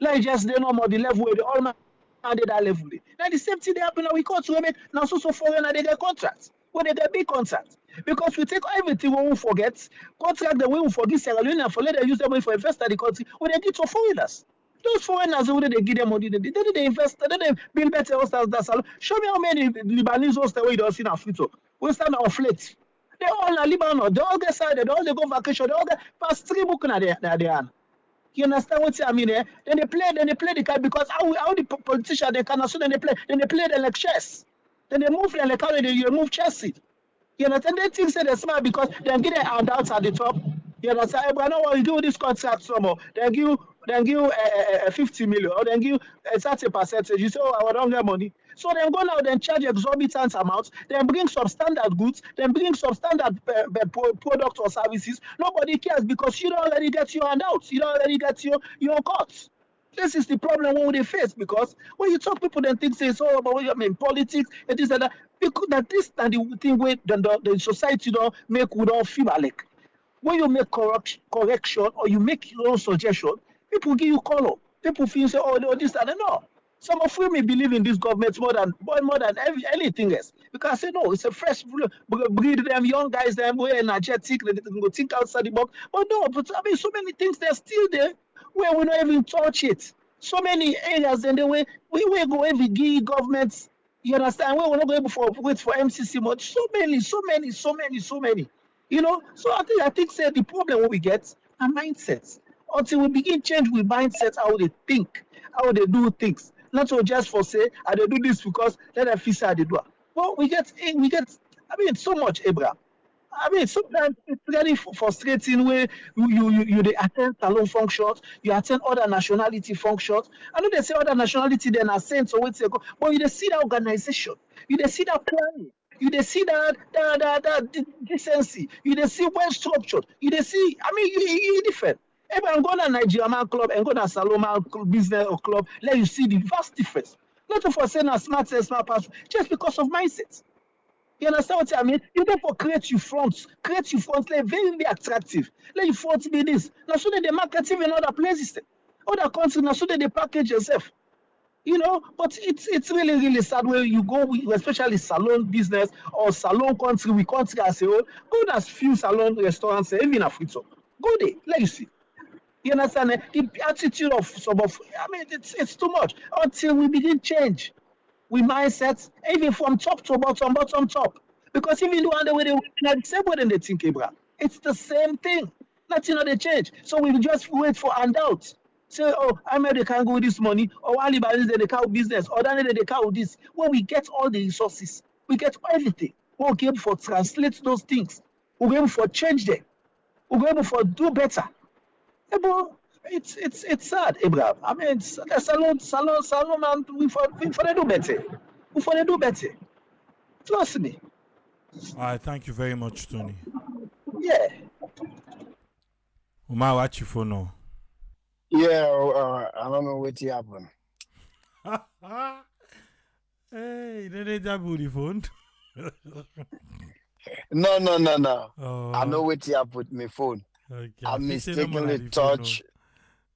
Like just they know more the level where they all man at that level. Now the same thing they happen now we call to make now so foreigner they get contracts. When they get big contracts. Because we take everything we will forget, contract that we will forget Sierra Leone and for let them use them for invest in the country, when they give to foreigners. Those foreigners, when they give them money, they invest, then they build better hostels. That's all. Show me how many Lebanese hostels we don't see in Africa. We stand on flat. They all in Lebanon, they all get side, they all they go vacation, they all get past 3 books in their you understand what I mean? Eh? Then they play the card because how the politicians they can also then they play them like chess. Then they move them like how they move chess. You understand? They think say they're smart because they get their handouts at the top. You understand? But I know what you do with this contract somehow. They give 50 million or then give a certain percentage. You say, oh, I don't get money. So then go now, then charge exorbitant amounts, then bring some standard goods, then bring some standard product or services. Nobody cares because you don't already get your handouts. You don't already get your cuts. This is the problem when they face because when you talk, people then think say it's all about I mean politics and this and that. Because that this and the thing where the society don't make we don't feel like when you make correction or you make your own suggestion, people give you color. People feel say oh no, this and that. No. Some of you may believe in this government more than anything else. Because I say no, it's a fresh breed them young guys them way energetic, they can go think outside the box. But no, but I mean so many things they're still there where we don't even touch it. So many areas and the way we go every give governments, you understand? We're not going to wait for MCC much. So many. You know, so I think say the problem what we get are mindsets. Until we begin change with mindsets, how they think, how they do things. Not so just for say, I they do this because let them feel how they do. Well, we get I mean so much, Abraham. I mean, sometimes it's really frustrating where you they attend salon functions, you attend other nationality functions. I know they say other nationality then are sent so wait go, but you they see that organization, you they see that planning, you they see that decency, you they see well structured, you they see. I mean, you different. If I'm going to Nigerian man club and go to Saloma business or club, let you see the vast difference. Not for saying a smart pass, just because of mindset. You understand what I mean? You therefore create your fronts, like very attractive. Let your fronts be this. Now so that they market even in other places, other countries. Now so that they package yourself. You know, but it's really sad where you go, especially salon business or salon country. We country as a whole. Go to few salon restaurants, even in Africa. Go there, let you see. You understand? The attitude of some of, I mean, it's too much until we begin change. We mindsets, even from top to bottom top. Because even the one way they the same way they think, Abraham. It's the same thing. Nothing they change. So we just wait for handouts. Say, oh, I made they can't go with this money, or Alibaba they can't business, or then they can't this. When we get all the resources, we get everything. We'll be able to translate those things. We'll be able to change them. We'll be able to do better. But It's sad, Abraham. I mean, salon, man, we for they do better. We for they do better. Trust me. All right, thank you very much, Tony. Yeah. Uma, watch your phone now. Yeah, I don't know what happened. Hey, you didn't have the phone? No. Oh, I know what happened with my phone. okay. I fixing them on mistakenly the phone, touch.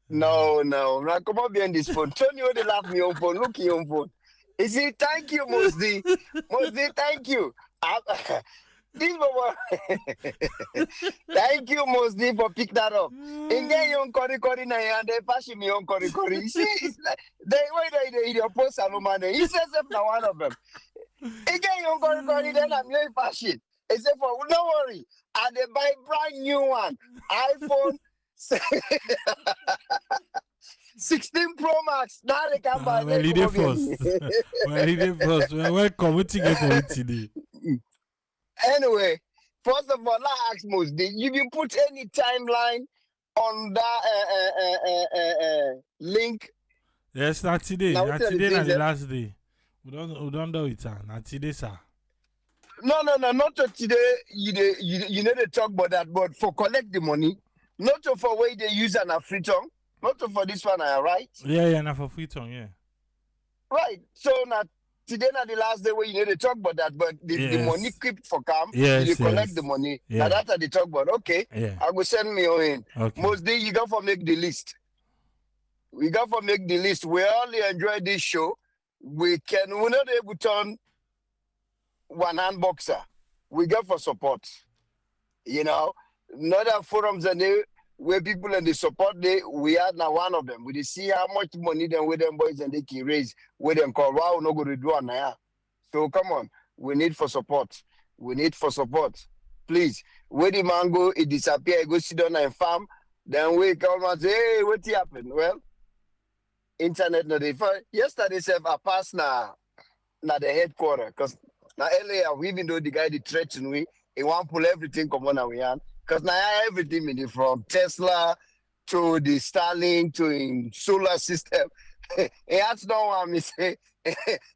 No. Now come on behind this phone. Tony, what they laugh me on phone. Look your own phone. He said, thank you, Mosdi. Mosdi, thank you. This one. Thank you, Mosdi, for pick that up. And then you on Kori na and they pass me on Kori. You see, it's like they your post man. He says them now one of them. Again, you on Kori, then I'm very fashion. He said, for don't worry, and they buy brand new one. iPhone 16 Pro Max. Now they can buy well, he did first. Welcome. What you get for it today? Anyway, first of all, I ask Mosdi, you will put any timeline on that link? Yes, not today. Now, Not what today, are the not the things last day. We don't do it, sir. Not today, sir. No, not to today. You need to talk about that, but for collect the money, not to for way they use an Afriton, not to for this one, right? Yeah, not for free tongue, yeah. Right. So now today not the last day where you need to talk about that, but the money keep for camp. Yes, you collect the money. Yeah. Now that's the talk about. Okay. Yeah. I will send me on in. Okay. Most day you got for make the list. We got for make the list. We only enjoy this show. We're not able to turn one hand boxer. We got for support. You know, other forums and they where people and the support we are now one of them. We see how much money them with them boys and they can raise with them call wow no go to do now. So come on, we need for support. We need for support. Please, where the man go, it disappear, go sit down and farm, then we come and say, hey, what happened? Well, internet no dey find. Yesterday self I passed na the headquarter because now earlier even though the guy the threaten we, he want pull everything come on and we hand. Because now everything in it from Tesla to the Starlink to in solar system. He has no one me say,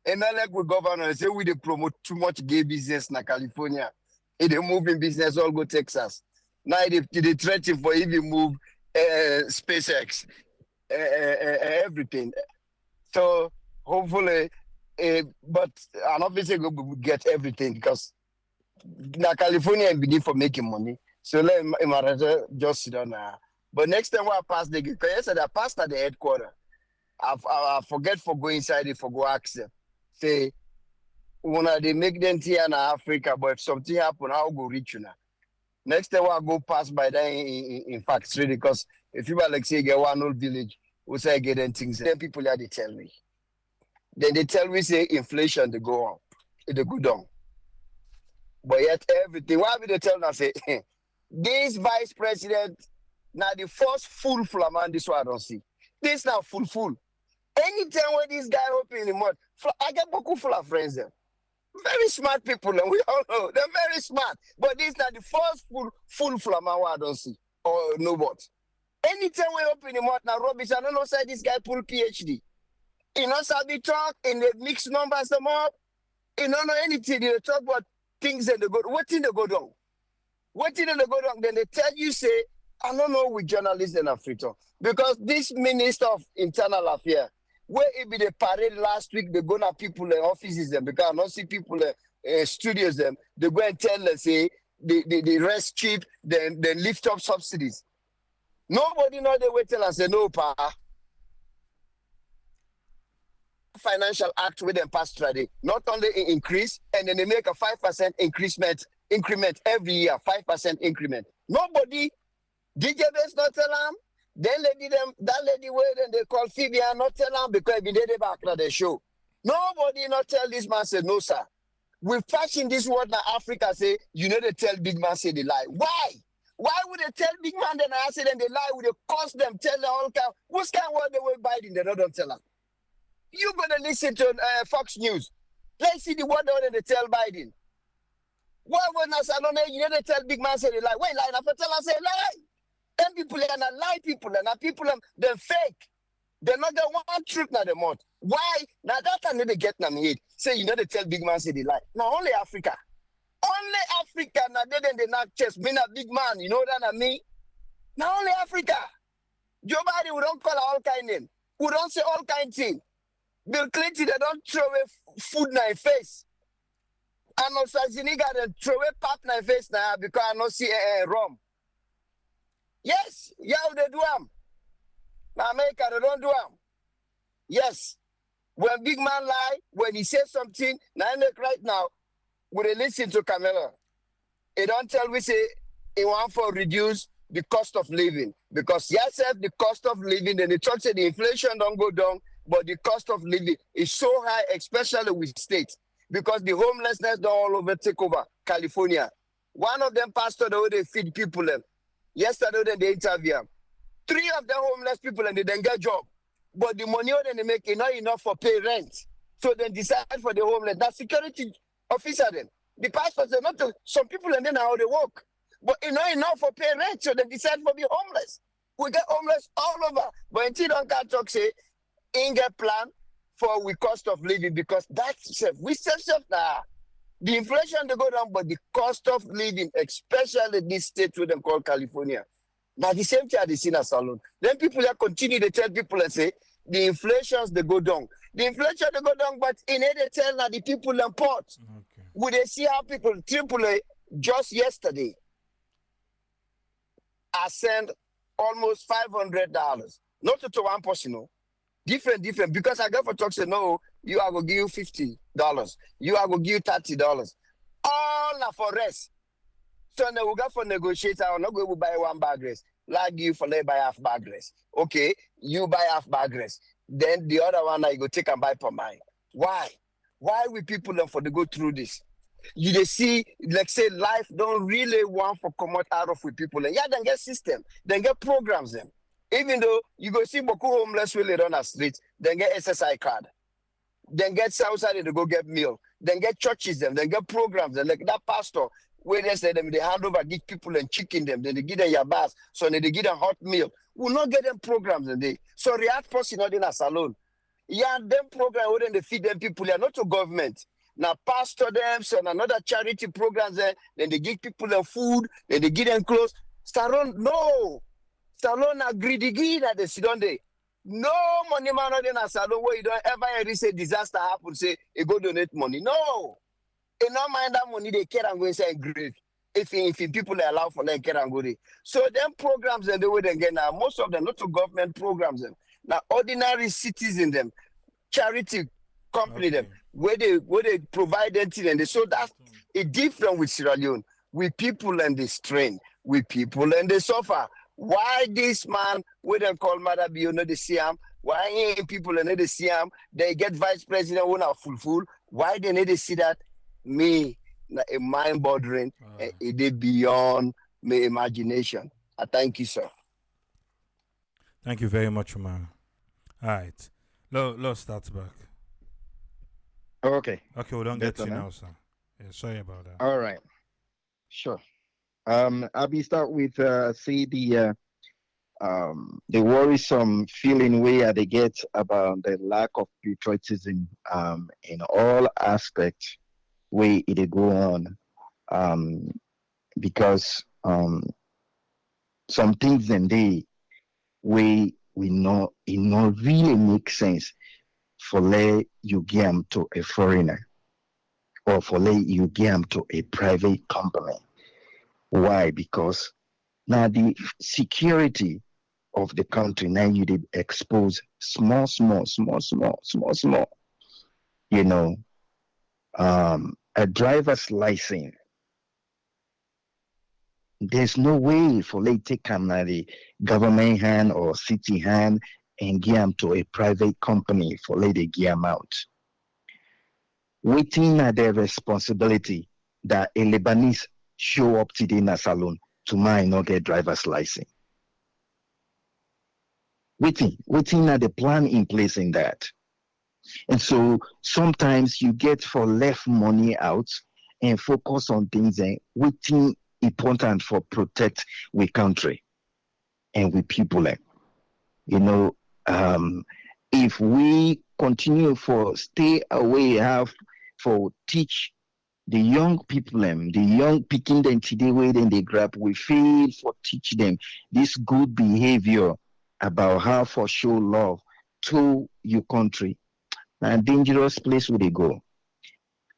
and not like we governor say we they promote too much gay business in California. If they move in business, all go Texas. Now they threaten for even move SpaceX, everything. So hopefully, but I'm obviously going to get everything because now California and begin for making money. So let him just sit down now. But next time when I pass the because yesterday I passed at the headquarters. I forget for go inside it for go ask them. Say when they make them here in Africa, but if something happen, I'll go reach you now. Next time I go pass by there in factory because if you like say get one old village, we say get them things. Then people here they tell me. Then they tell me say inflation they go up, they go down. But yet everything, why would they tell us say this vice president now the first full flaman this one I don't see. This now full. Anytime when this guy open in the mud, I get beaucoup full of friends there. Very smart people, and we all know they're very smart. But this now the first full flaman I don't see. Or no what. Anytime we open the mud now rubbish, I don't know say this guy pull PhD. He knows how to talk and they mix numbers them up. He don't know anything. They talk about things that they go. What thing they go down? What thing they go down? Then they tell you say, I don't know with journalists in Africa. Because this Minister of Internal Affairs, where it be the parade last week, they go to people in offices them because I don't see people in studios them. They go and tell them say the rest cheap, then lift up subsidies. Nobody know they wait till and say no pa. Financial Act with them passed today. Not only increase, and then they make a 5% increment every year, 5% increment. Nobody, DJ Best not tell them. That lady where then they call Phoebe and not tell them because we did it back at the show. Nobody not tell this man say no sir. We fashion this word now Africa say you know they tell big man say they lie. Why? Why would they tell big man then I say then they lie? Would they cost them tell them all kind? What's kind of word they were Biden? They don't tell them. You gonna listen to Fox News. Let's see the word that they tell Biden. Why when I say no, you know they tell big man say they lie. Wait, lie, I tell I say lie. And people are not lie people, and people they're fake. They're not the one truth now the month. Why? Now that time they get them hate. Say you know they tell big man say they lie. Now only Africa. Only Africa now they not chest. Me a big man, you know that I mean? Now only Africa. Joe Biden we don't call all kind name. We don't say all kind thing. Bill Clinton they don't throw away food in my face. And also Ziniga they throw away pap in my face now because I don't see rum. Yes, yeah they do them. Now America they don't do them. Yes. When big man lie, when he says something, now right now, we listen to Camilla. He don't tell we say he want for reduce the cost of living. Because yes, the cost of living, then they talk say the inflation don't go down, but the cost of living is so high, especially with states. Because the homelessness don't all over take over California. One of them pastor the way they feed people them. Yesterday they interview them. 3 of them homeless people and they then get job. But the money they make is not enough for pay rent. So they decide for the homeless. That security officer then. The pastor said not to some people and then how they work. But it's not enough for pay rent. So they decide for be homeless. We get homeless all over. But until don't talk say in get plan for we cost of living because that's we self now. The inflation they go down, but the cost of living, especially this state where they call California. Now the same thing they see in a salon. Then people that continue to tell people and say the inflations they go down. The inflation they go down, but in it they tell now the people in port. Okay. Would they see how people AAA just yesterday I sent almost $500. Not to one person, no. Different. Because I got for talk say no, you are gonna give you $50. You are gonna give you $30. All are for rest. So now we got for negotiator, I'm not going to buy 1 bag rest. Like you for buy half bag rest. Okay, you buy half bag rest. Then the other one I go take and buy per mine. Why? Why we people for to go through this? You they see, like say life don't really want for come out of with people. And yeah, then get system, then get programs them. Even though you go see Boku homeless will on a street, then get SSI card. Then get Southside to go get meal. Then get churches them, then get programs. Then like that pastor, where they say them, they hand over, give people and chicken them, then they give them yabas, so then they give them hot meal. We'll not get them programs and they. So react person not in a salon. Yeah, them program where they feed them people, they are not to government. Now pastor them, so another charity programs there, then they give people them food, then they give them clothes. Salon, no. Salon are greedy that they sit on there. No money man not in a salon where you don't ever hear say disaster happen, say you go donate money. No. They not mind that money they care and go inside grave. If people are allowed for them care and go there. So them programs and the way they get now, most of them not to government programs them. Now ordinary citizens them, charity company them, where they provide them to them. So that's a different with Sierra Leone. We people and they strain, we people and they suffer. Why this man where they call Mother Bio no they see him? Why ain't people and they see him? They get vice president who are full. Why they need to see that? Me a mind bothering it is beyond my imagination. I thank you, sir. Thank you very much, Omar. All right. Let's start back. Okay. Okay, we don't get you now, sir. Yeah, sorry about that. All right. Sure. I'll be start with say the worrisome feeling where they get about the lack of patriotism in all aspects way it go on because some things in they way we know it not really make sense for let you give them to a foreigner or for let you give them to a private company. Why? Because now the security of the country now you did expose small, you know, a driver's license. There's no way for they take them the government hand or city hand and give them to a private company for they give them out. Waiting at their responsibility that a Lebanese show up today in a salon to mine not get driver's license. Waiting at the plan in place in that. And so sometimes you get for left money out and focus on things and waiting important for protect we country. and with people. You know, if we continue for stay away, have for teach the young people, the young picking them today where then they grab, we fail for teach them this good behavior about how for show love to your country. A dangerous place where they go.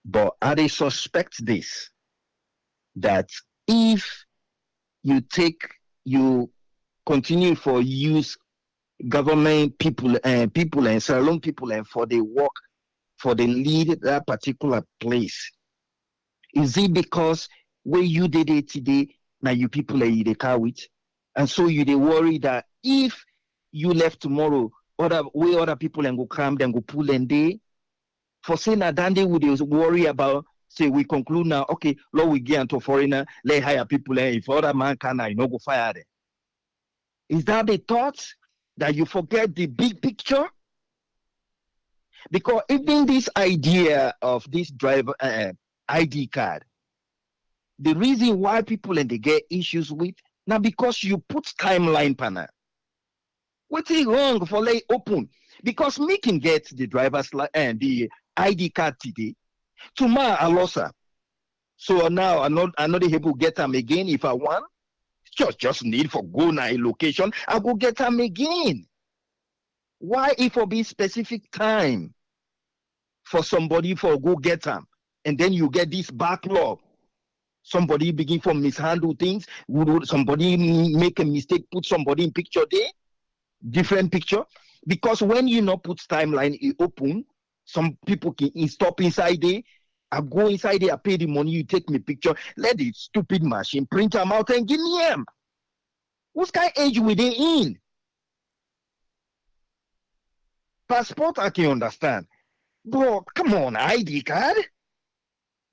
But I suspect this, that if you continue for use government people and salon people and for the work, for the lead that particular place, is it because where you did it today, now you people are in the car with, and so you they worry that if you left tomorrow, other people and go come, then go pull and they, for saying that then they would worry about, say we conclude now, okay, Lord, we get into foreigner, let hire people, and if other man can, I go fire them. Is that the thought that you forget the big picture? Because even this idea of this driver ID card, the reason why people and they get issues with, now because you put timeline panel. What's it wrong for lay open? Because me can get the driver's and the ID card today. Tomorrow I lost her. So now I'm not able to get them again if I want. Just need for go now a location, I go get them again. Why if for be specific time for somebody for go get them, and then you get this backlog? Somebody begin for mishandle things. Somebody make a mistake, put somebody in picture there, different picture. Because when you not put timeline, it open. Some people can stop inside there. I go inside there, I pay the money, you take me picture. Let the stupid machine print them out and give me them. What kind of age were they in? Passport, I can understand. But come on, ID card?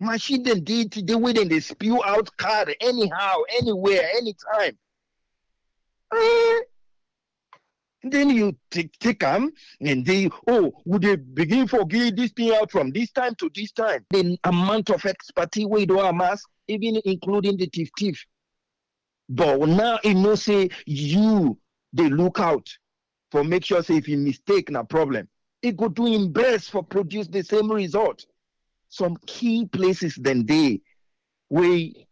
Machine then did the way then they spew out card anyhow, anywhere, anytime. Then you take them and they, would they begin for give this thing out from this time to this time? The amount of expertise we do amass, even including the thief. But now it no say you they look out for make sure say if you mistake no problem. It go do him best for produce the same result. Some key places then they we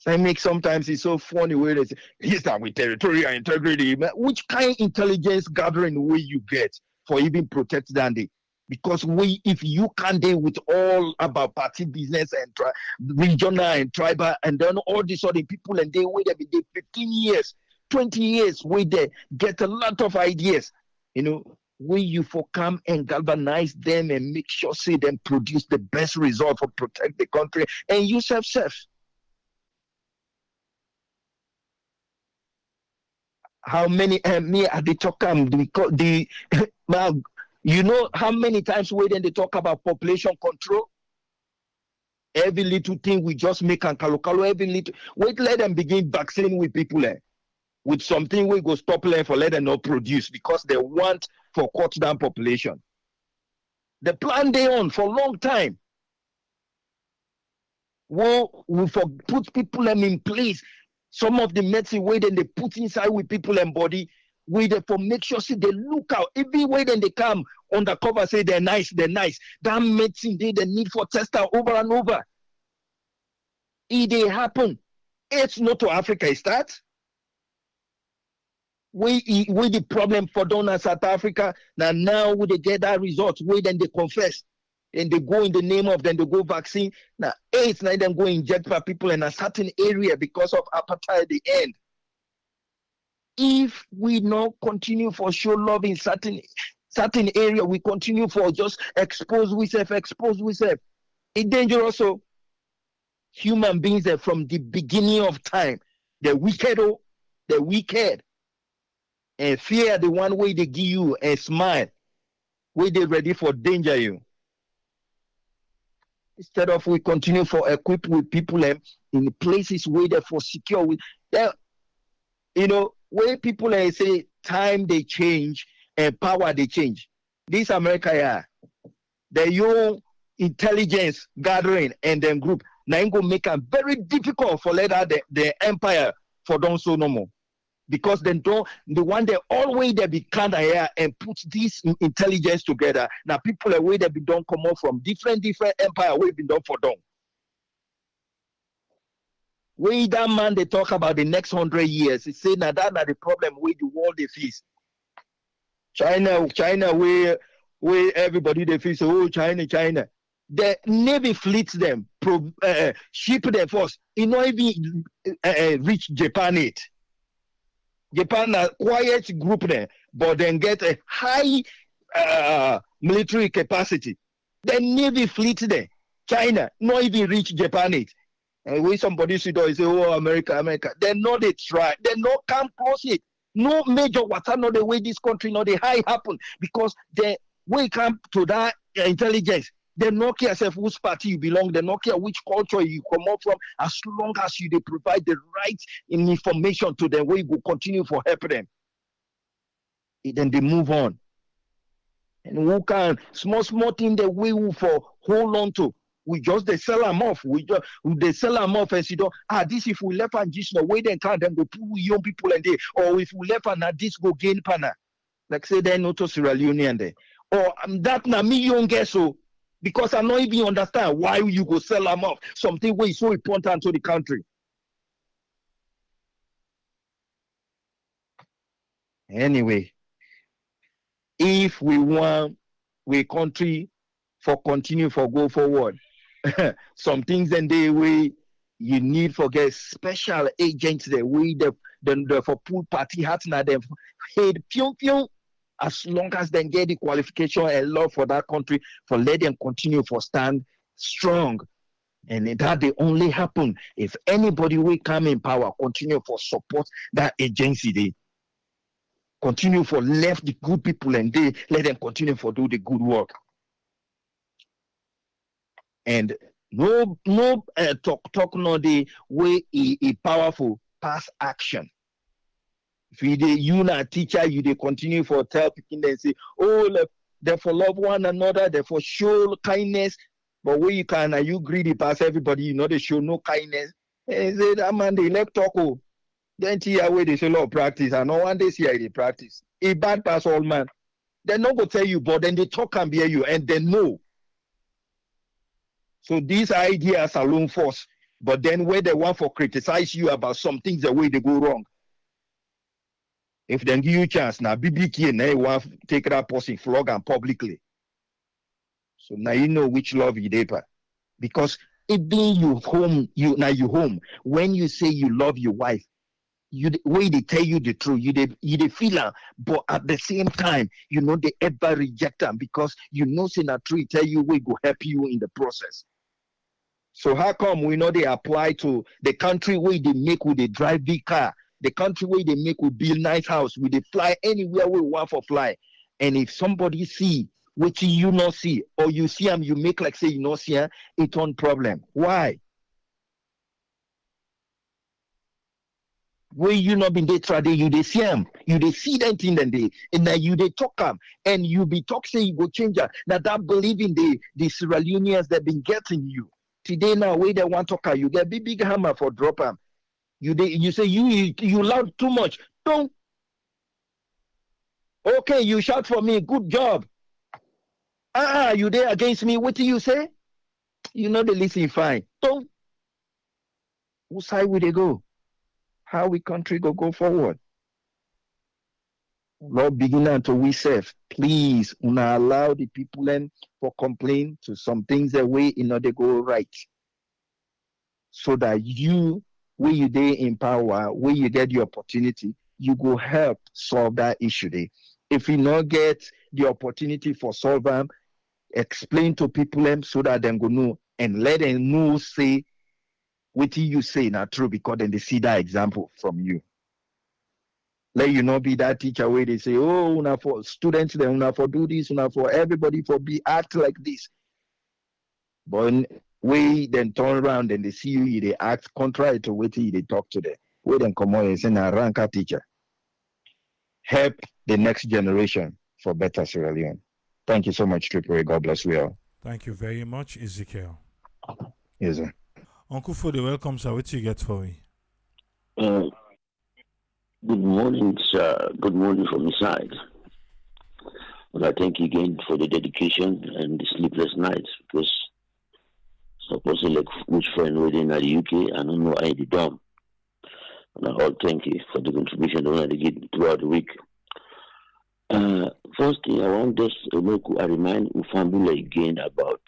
I make sometimes it's so funny where they say, yes, that with territorial integrity. Which kind of intelligence gathering way you get for even protect that day? Because if you can't deal with all about party business and regional and tribal, and then all these other people and they wait every day 15 years, 20 years, wait there, get a lot of ideas, where you for come and galvanize them and make sure say them produce the best result for protect the country and you self. How many me at the talk you know how many times we then they talk about population control? Every little thing we just make and calo, every little let them begin vaccinating with people with something we go stop them for let them not produce because they want for cut down population. The plan they on for a long time. Well, we for put people in place. Some of the medicine way then they put inside with people and body, way they for make sure see they look out. Every way then they come undercover say they're nice. That medicine they need for tester over and over. It they happen. It's not to Africa, is that? We the problem for donor South Africa. Now we they get that result. Where then they confess. And they go in the name of them, they go vaccine. Now, AIDS, now them go inject for people in a certain area because of apartheid at the end. If we not continue for show love in certain area, we continue for just expose ourselves. It's dangerous. So human beings are from the beginning of time. The wicked. And fear the one way they give you a smile. Where they ready for danger you. Instead of we continue for equip with people in places where they're for secure with where people say time they change and power they change. This America the young intelligence gathering and then group now go make it very difficult for later the empire for don't so no more. Because then don't the one they always they be kind of here and put this intelligence together. Now people away they be done come out from different empire we been done for done. Way that man they talk about the next 100 years. He say now that the problem with the world they face. China where everybody they face, oh China. The Navy fleets them, ship them first. You know even reach Japan it. Japan a quiet group there, but then get a high military capacity. The Navy fleet there. China not even reach Japan it. And when somebody sit down and say, oh America. They know they try. They not come close it. No major water, not the way this country, not the high happen. Because the way it come to that intelligence, they not care whose party you belong, they not care which culture you come up from, as long as you they provide the right information to them, we will continue for help them. Then they move on. And who can small thing that we will for hold on to. We just they sell them off. They sell them off and say, this if we left and just no way then can them go put young people and they, or if we left and this go gain panel. Like say they not to Sierra Leone and they. Or that na me young guess so. Because I don't even understand why you go sell them off. Something way so important to the country. Anyway, if we want we country for continue for go forward, some things and the way you need for get special agents the way the for pool party hat na them head pyong as long as they get the qualification and love for that country, for let them continue for stand strong. And that they only happen if anybody will come in power, continue for support that agency. They continue for left the good people and they let them continue for do the good work. And no talk no the way a powerful pass action. If you not teacher, you they continue for tell people and say, oh, therefore love one another, therefore show kindness. But where you can, are you greedy past everybody, you know they show no kindness. And say that man they left talk. Then where they say Lord practice, and no one they see how they practice. A bad pass all man. They're not gonna tell you, but then they talk and bear you, and they know. So these ideas alone force, but then where they want for criticize you about some things the way they go wrong. If they give you a chance, now BBK and they want to take that person flog and publicly. So now you know which love you deeper. Because it being you home, you home. When you say you love your wife, way they tell you the truth, you feel her, but at the same time, you know they ever reject them because you know say na true tell you we go help you in the process. So how come we know they apply to the country where they make with they drive big car, the country where they make with build nice house, we they fly anywhere we want for fly. And if somebody see which you not see, or you see them, you make like say you not see them, it's on problem. Why? Where you not been there trading, you they see them, you they see them thing and now you they talk them, and you be talk say you go change that. Now that believing the Sierra Leoneans that been getting you. Today now where they want to talk, you get big hammer for drop them. You say you loud too much. Don't. Okay, you shout for me. Good job. You there against me? What do you say? You know they listen fine. Don't. Whose side will they go? How we country go forward? Lord, begin until we serve. Please, una allow the people then for complain to some things that way in order go right, so that you, where you there in power, where you get the opportunity, you go help solve that issue there. If you not get the opportunity for solve them, explain to people them so that them go know and let them know say what you say not true because then they see that example from you. Let you not be that teacher where they say, oh, una for students, then una for do this, una for everybody for be act like this. But we then turn around and they see you, they act contrary to what they talk to them. We then come on and say, na ranka teacher. Help the next generation for better Sierra Leone. Thank you so much, Triple. God bless you all. Thank you very much, Ezekiel. Yes, sir. Uncle Fode, welcome, sir. What you get for me? Good morning, sir. Good morning from the side. Well, I thank you again for the dedication and the sleepless nights because supposedly like which friend within the UK, I don't know I the dumb. And I all thank you for the contribution that they give throughout the week. First thing I want just to make I remind Ufambula again about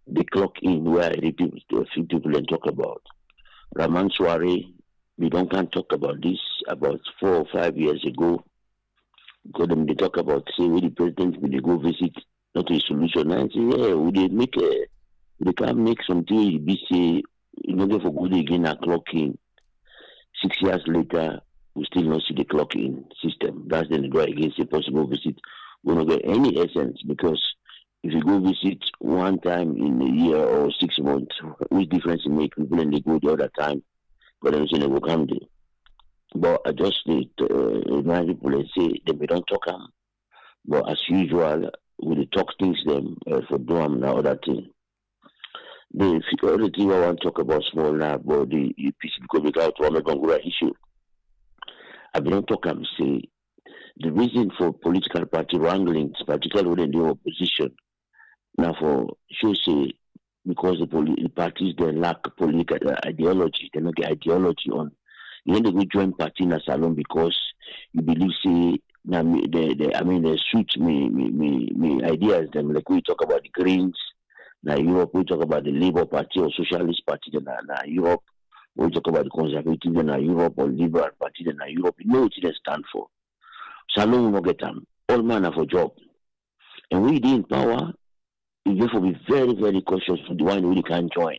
the clock in where I repeat to a few people and talk about. Raman Sware, we don't can talk about this about 4 or 5 years ago. Because them they talk about say when the president will they go visit not a solution and say yeah we they can make something be say you know for good again a clock in 6 years later we still not see the clock in system. That's then the go against a possible visit. We don't get any essence because if you go visit one time in a year or 6 months, which difference it make people and they go the other time, but then they will come there. But I just need to remind people and say that we don't talk them. But as usual, we talk things them for them and other thing. The other thing I want to talk about small now about the peace because out one of issue. I don't talk them say the reason for political party wranglings, particularly when they opposition, now for sure say because the parties they lack political ideology, they don't get ideology on. You know, they go join party in a salon because you believe, say, now they suit me ideas. Them like we talk about the Greens, now Europe, we talk about the Labour Party or Socialist Party, then now Europe, we talk about the Conservative, then now Europe or Liberal Party, then now Europe. You know what they stand for. Salon will not get them. All manner for job. And we in power, you therefore be very, very cautious for the one who really can't join.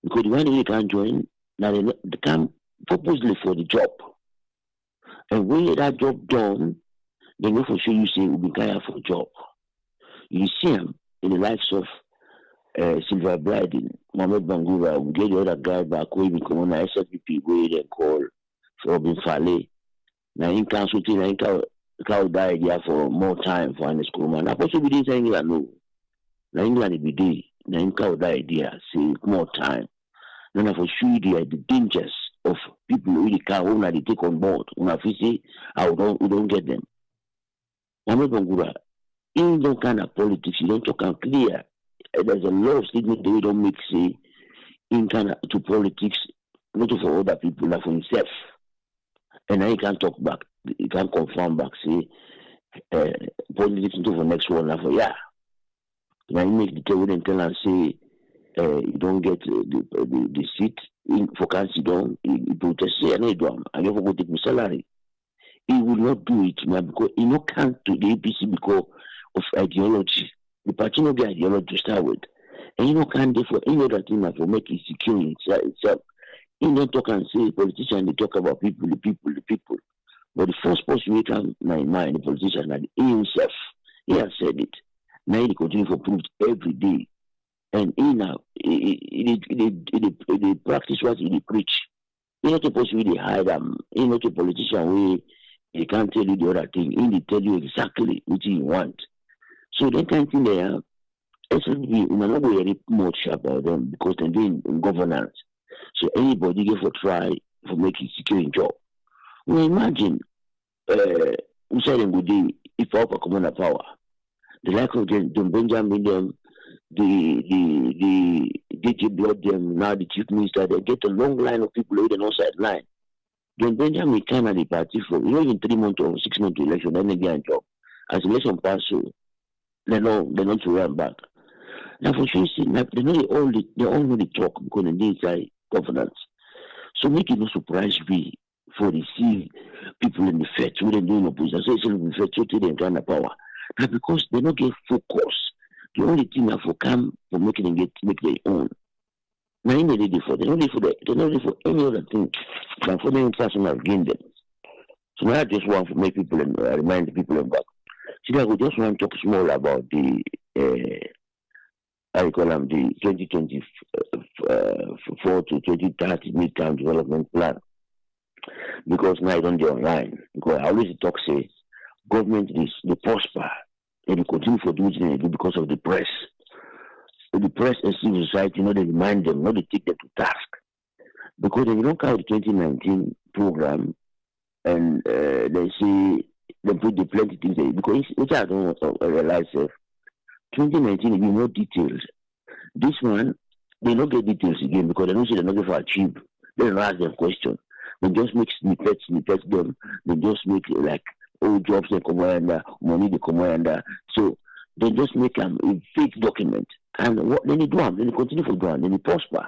Because the one who really can't join, now they come purposely for the job. And when that job done, they go for sure you say we'll be hired for a job. You see him in the likes of Silver Briding, Mohamed Bangura, we get the other guy back where we come on SFPP where they call Robin Fale. Now in council team, I can't die idea for more time for an school man. I possibly didn't say England no. Now England it be day. Now in can't die idea, say more time. Then I for sure the dangers of people who really can't own they take on board. When I say we don't get them. Mohamed Bangura, in that kind of politics, you don't talk clear. There's a lot of statements that we don't make say in kind of to politics, not for other people, but for himself. And now he can't talk back. He can't confirm back, say politics into the next one. For yeah. Now he make the table and tell and say you don't get the seat in for council down, he protest say I know do I never go take my salary. He will not do it now because he no can't to the APC because of ideology. The party no get ideology to start with. And you know can't do for any other thing for make it secure itself. He don't talk and say politicians they talk about people. But the first person we come in my mind, the politician that he himself, he has said it. Now he continue to prove it every day. And he now he practice what he preach. He not supposed to really hide them. He not a politician where he can't tell you the other thing. He tell you exactly what he want. So that kind of thing there, SLB, we're not very much about them because they're doing governance. So anybody get for try for making secure job. Well, imagine we said in good day if our common power, the lack of John Benjamin them, the DT blood them now the chief minister, they get a long line of people with an outside line. John Benjamin can at the party for even 3 months or 6 months to election, then they get a job. As election pass, so they're not to run back. Now for sure, they know they all know the talk because they inside governance. So make it no surprise me for the see people in the Fed who they doing opposition. So it's in the Fed to them kind of power. Now because they don't get focus. The only thing that for come for making them make their own. Now in the day for they're not for any other thing than for them personal gain them. So now I just want to make people and remind the people about. See, I would just want to talk small about the I call them the 2024 to 2030 midterm development plan. Because now I don't do online. Because I always talk say government is the prosper and they continue for doing what they do because of the press. So the press and civil society, they remind them, not they take them to task. Because if you don't count the 2019 program, and they say they put the plenty things there because which I don't realize. 2019 will be more details. This one they don't get details again because they don't say they're not going to achieve. They don't ask them questions. They just make snippets them. They just make like old jobs they come under, money they come under. So they just make a fake document. And what then they do them, then they continue for doing, then they prosper.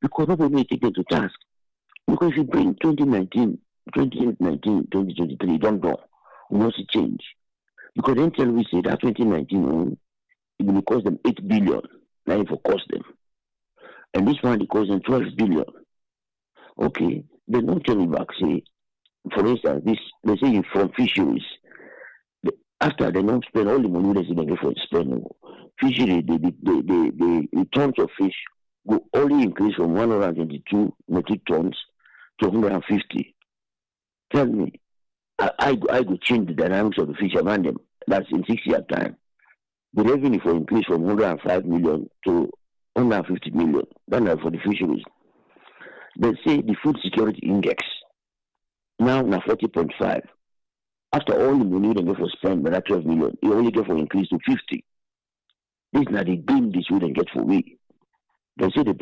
Because nobody may take them to task. Because if you bring 2019, 2023, don't know. We must change. Because then tell we say that 2019 it will cost them 8 billion. Now it will cost them. And this one it cost them 12 billion. Okay, they don't tell me back, say, for instance, this they say from fisheries. After they don't spend all the money they say they get for spend fishery, the tons of fish will only increase from 122 metric tons to 150. Tell me, I could change the dynamics of the fish around them. That's in 6 years' time. The revenue for increase from 105 million to 150 million. That's for the fisheries. They say the food security index now 40.5. After all the money they get for spend, but that 12 million, you only get for increase to 50. This is not the game this we don't get for we. They say they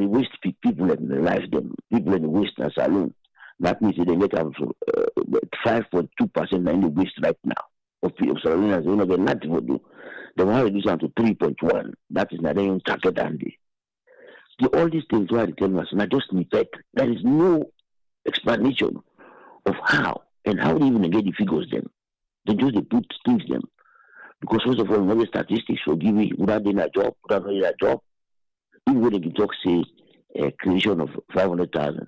waste people in their life, them people in the waste and saloon. That means they get 5.2% in the waste right now of Salonians. They don't get nothing to do. They want to reduce down to 3.1. That is not their own target handy. All these things why they tell us, not just snippet. There is no explanation of how and how they even get the figures them. They just they put things them. Because first of all, no statistics will give you without doing a job, without doing a job. Even when they can talk say creation of 500,000.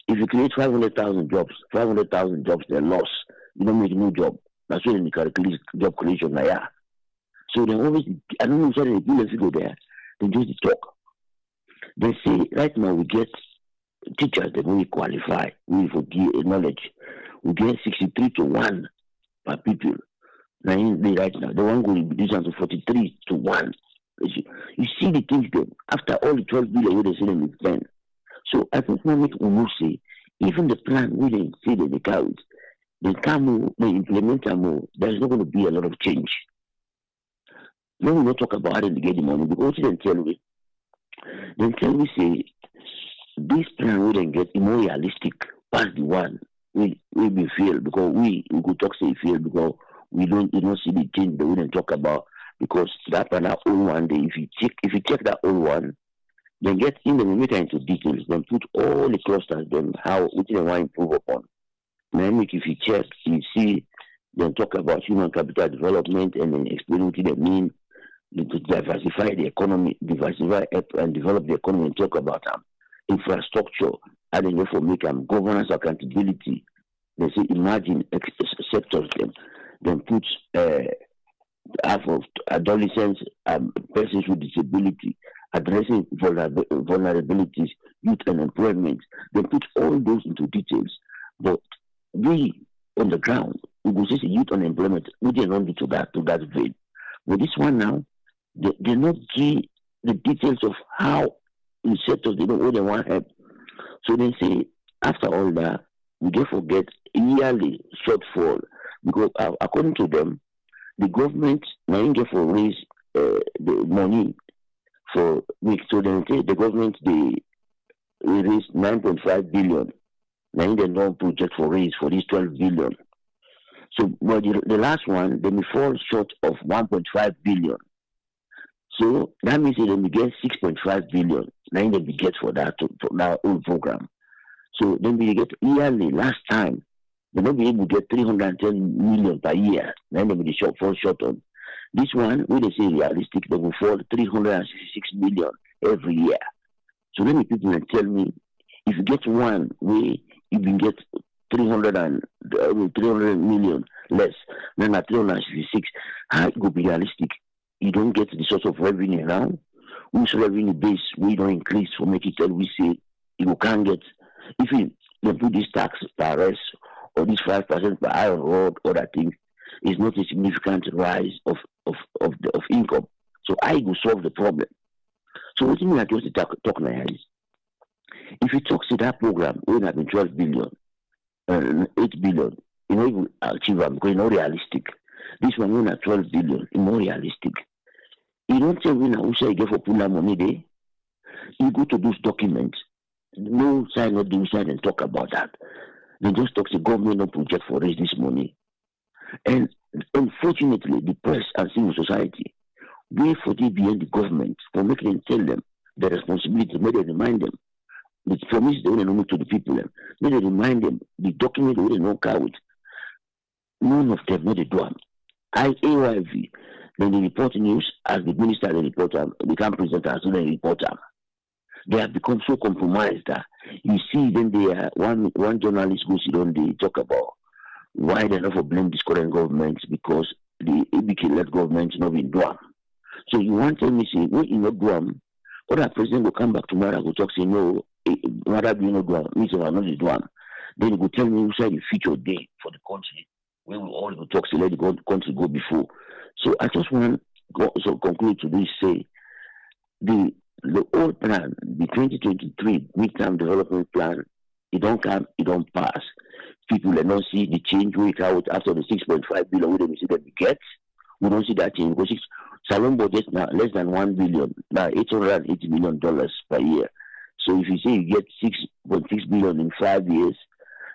If you create 500,000 jobs they're lost. You don't make a new job. That's when they calculate job creation now. Yeah. So they always I don't know why they do a figure there. They just talk. They say right now we get teachers that we qualify, we for knowledge. We get 63 to 1 per people. Now right now, the one going to be down to 43 to 1. You see the things then after all the 12 billion they say them spend. So I think we will say even the plan we didn't see that they carry, they come they implement more. There's not going to be a lot of change. Then we not talk about how they get the money because they tell me say this plan we didn't get more realistic past the one we be fail because we could talk say fail because we don't see the change that we didn't talk about because that plan our own one day if you check that old one then get in the meter into details then put all the clusters then how which they want to improve upon. Then if you check you see then talk about human capital development and then explain what they mean to diversify the economy, diversify and develop the economy and talk about infrastructure, adding therefore make governance accountability. They say imagine sectors then put half of adolescents persons with disability, addressing vulnerabilities, youth unemployment. They put all those into details. But we on the ground, we will say youth unemployment, we didn't do to that vein. But this one now, they not give the details of how in sectors they don't what they want help. So they say after all that, we don't forget yearly shortfall because according to them, the government now get for raise the money for weeks. So they say the government they raise 9.5 billion. Now they don't project for raise for this 12 billion. So but the last one they may fall short of 1.5 billion. So that means they will get 6.5 billion. Now they will get for that whole program. So then we get yearly. Last time they will be able to get 310 million per year. Then they will be fall short on. This one, when they say realistic, they will fall 366 million every year. So many people can tell me if you get one way you can get 300 million less than at 366. How it will be realistic? You don't get the sort of revenue now. Whose revenue base we don't increase for make it tell we say you can't get if they put this tax per rest or this 5% per iron road or that thing is not a significant rise of income. So I will solve the problem. So what you mean I just talk now is if you talk to that program we have been 12 billion 8 billion, you know, even achieve them because it's not realistic. This one win at 12 billion, it's more realistic. You don't tell me now who say you get for pull money there. You go to those documents, no sign of the side and talk about that. They just talk to government no project for raise this money. And unfortunately, the press and civil society wait for they behind the government for making them tell them the responsibility, may they remind them. The promise they want to know to the people, may they remind them the document they want to know with. None of them know they do them. AYV, then they report news as the minister, they report them, they can't present as they report them. They have become so compromised that you see then they are one journalist goes on they talk about why they not for blame this current government because the ABK-led government not been done. So you want to tell me say when you not done, other president will come back tomorrow go talk say no, rather be not done, means are not done. Then you go tell me who say the future day for the country. We will all go talk to let the country go before. So I just want to conclude to this say the old plan, the 2023 midterm development plan, it don't come, it don't pass. People do not see the change we out after the 6.5 billion we don't see that we get. We don't see that change because salon budget now less than $1 billion, now $880 million per year. So if you say you get 6.6 billion in 5 years,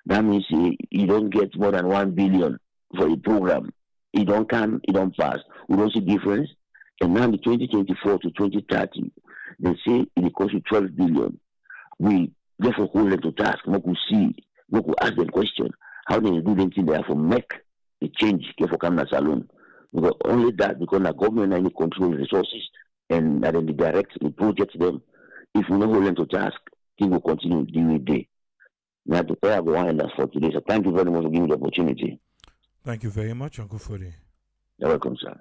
that means you don't get more than 1 billion for a program. It don't come, it don't pass. We don't see difference. And now the 2024 to 2030, they say it costs you 12 billion. We therefore hold them to task. We could see, we could ask them question. How do they do anything there for make the change for Kamna Salon? Because only that because the government only control the resources and then they direct the project them. If we don't hold them to task, things will continue doing day. Now the prayer go on for today. So thank you very much for giving me the opportunity. Thank you very much, Uncle Fodi. You're welcome, sir.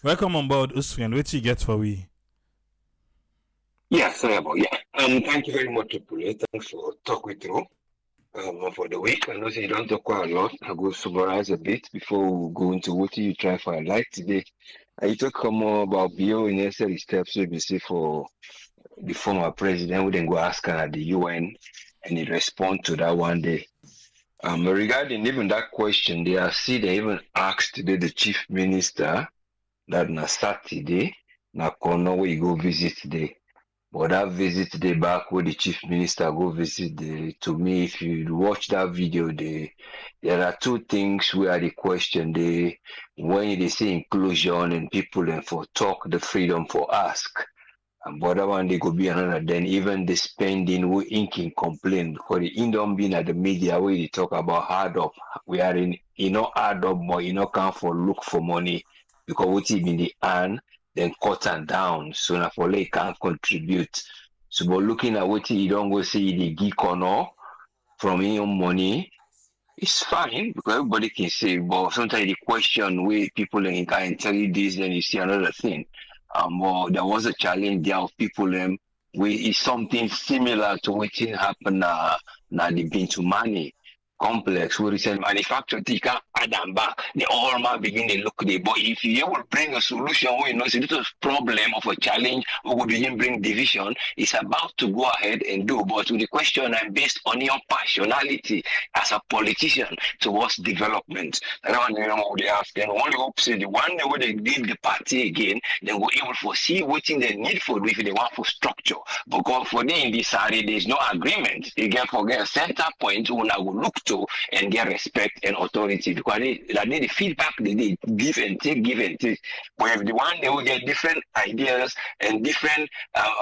Welcome on board, Usman. What you get for we? Yeah, sorry about thank you very much, Pule. Thanks for talking through for the week. I know you don't talk quite a lot. I'll go summarize a bit before we go into what you try for a light today. You talk more about beyond necessary steps we see for the former president. We then go ask her at the UN and he respond to that one day. Regarding even that question, they even asked today the chief minister that na Saturday na kono we go visit today. But that visit today back where the chief minister go visit to me, if you watch that video, there are two things where the question when they say inclusion and people and for talk the freedom for ask. And but that one they could be another. Then even the spending we inking complain because the Indom being at the media where they talk about hard up. We are in hard up more come for look for money because what in the hand then cut and down. So now for like can't contribute. So but looking at what you don't go see the geek or no from your money. It's fine because everybody can say, but sometimes the question where people can tell you this, then you see another thing. Well, there was a challenge there of people where it's something similar to what happened now the Bintu Money complex where it's a manufacturer they can add them back. They all might begin to look there. But if you will bring a solution where you know it's a little problem of a challenge, we will begin bring division, it's about to go ahead and do. But with the question I'm based on your passionality as a politician towards development. And I want to know what they ask. Then only hope say the one day when they did the party again, they will able to see what they need for if they want for structure. Because for them in this area there's no agreement. They can forget a center point when I will look to and get respect and authority because the feedback they give and take. But if the one they will get different ideas and different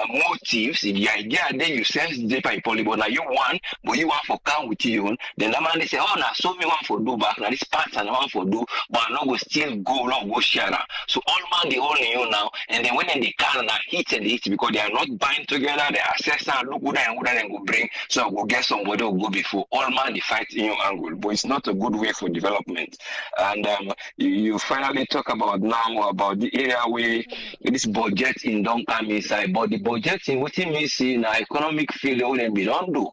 motives, the idea then you sense the people, but now you want for come with you, then the man they say, oh now so me want for do back now this part and I want for do, but I know we still go share. So all man they own you now, and then when they can hit because they are not bind together, the assessor look good and go bring, so we'll get somebody will go before all man they fight in your angle, but it's not a good way for development. And you finally talk about now about the area where this budget in don't come inside, but the budget in what we see in economic failure when we don't do.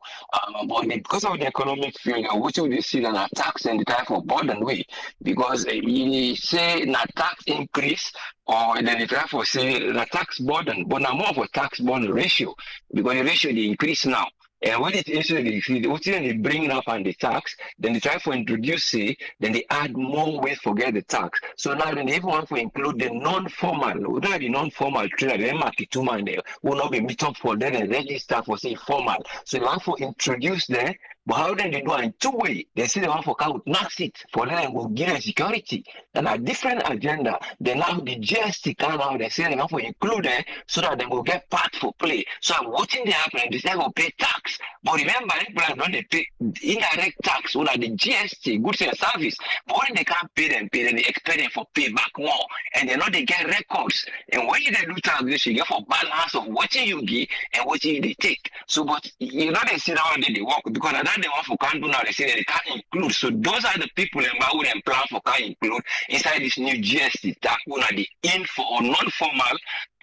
But because of the economic failure, what we see an tax and the type of burden way, because you say na tax increase or then the try for say the tax burden, but now more of a tax burden ratio because the ratio they increase now. And when it initially they bring up and the tax, then they try to introduce it, then they add more ways forget the tax. So now then they even want to include the non-formal, not the non-formal trader, the market man will not be meet up for them and register for say formal. So they want to introduce them. But how then they do it in two ways? They say they want to count max it for them will give them security. And a different agenda. Then now the GST come out, they say they want to include them so that they will get part for play. So I'm watching the happen, they say will pay tax. But remember, people don't they pay indirect tax or the GST, goods and service. But when they can't pay them, they expect them for pay back more. And they know they get records. And when they do taxation, you get for balance of what you give and what you take. So, but you know, they sit down and they work because at that they want for can do now, they say they can't include. So those are the people who them plan for can include inside this new GST tax, one are the info or non-formal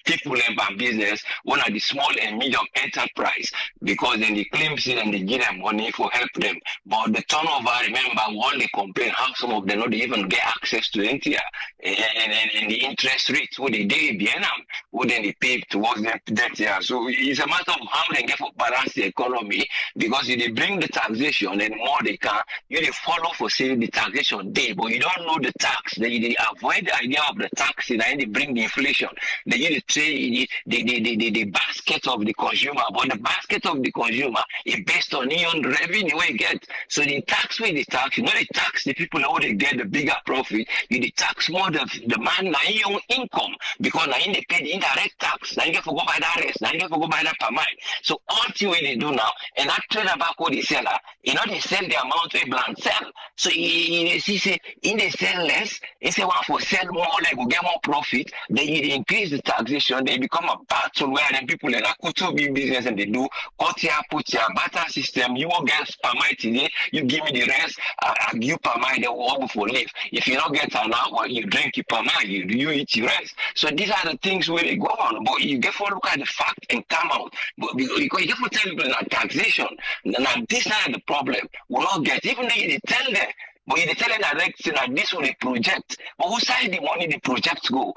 people and business, one are the small and medium enterprise, because then they claim it and they give them money for help them. But the turnover, remember, one they complain how some of them not even get access to NTR and the interest rates, what they do behind them, what then they pay towards them that year. So it's a matter of how they get for balance the economy, because if they bring the taxation and more they can, you they follow for say the taxation day, but you don't know the tax. They avoid the idea of the tax and then they bring the inflation. They say the basket of the consumer, but the basket of the consumer is based on your own revenue we get. So the tax with the tax, you know, they tax the people who they get the bigger profit. You the tax more the man na your own income, because now they pay the indirect tax. Now you get to go by that rest. Now you get to go by that per mile. So all the way they do now, and that trade about what they sell, you know, they sell the amount we bland sell. So you see, say in they sell less, they say one for sell more, like will get more profit. Then you increase the taxation. They become a battle where then people in a big business and they do cut here, put here, barter system. You will get per mile today, you give me the rest, I give you per mile, they will all for live. If you don't get an hour, you drink it per mile, you eat your rest. So these are the things where they go on. But you get to look at the fact and come out. But because you get to tell people that taxation, now this is the problem. We not get, even though you tell them, but you tell them that this will be project. But who side the money the projects go?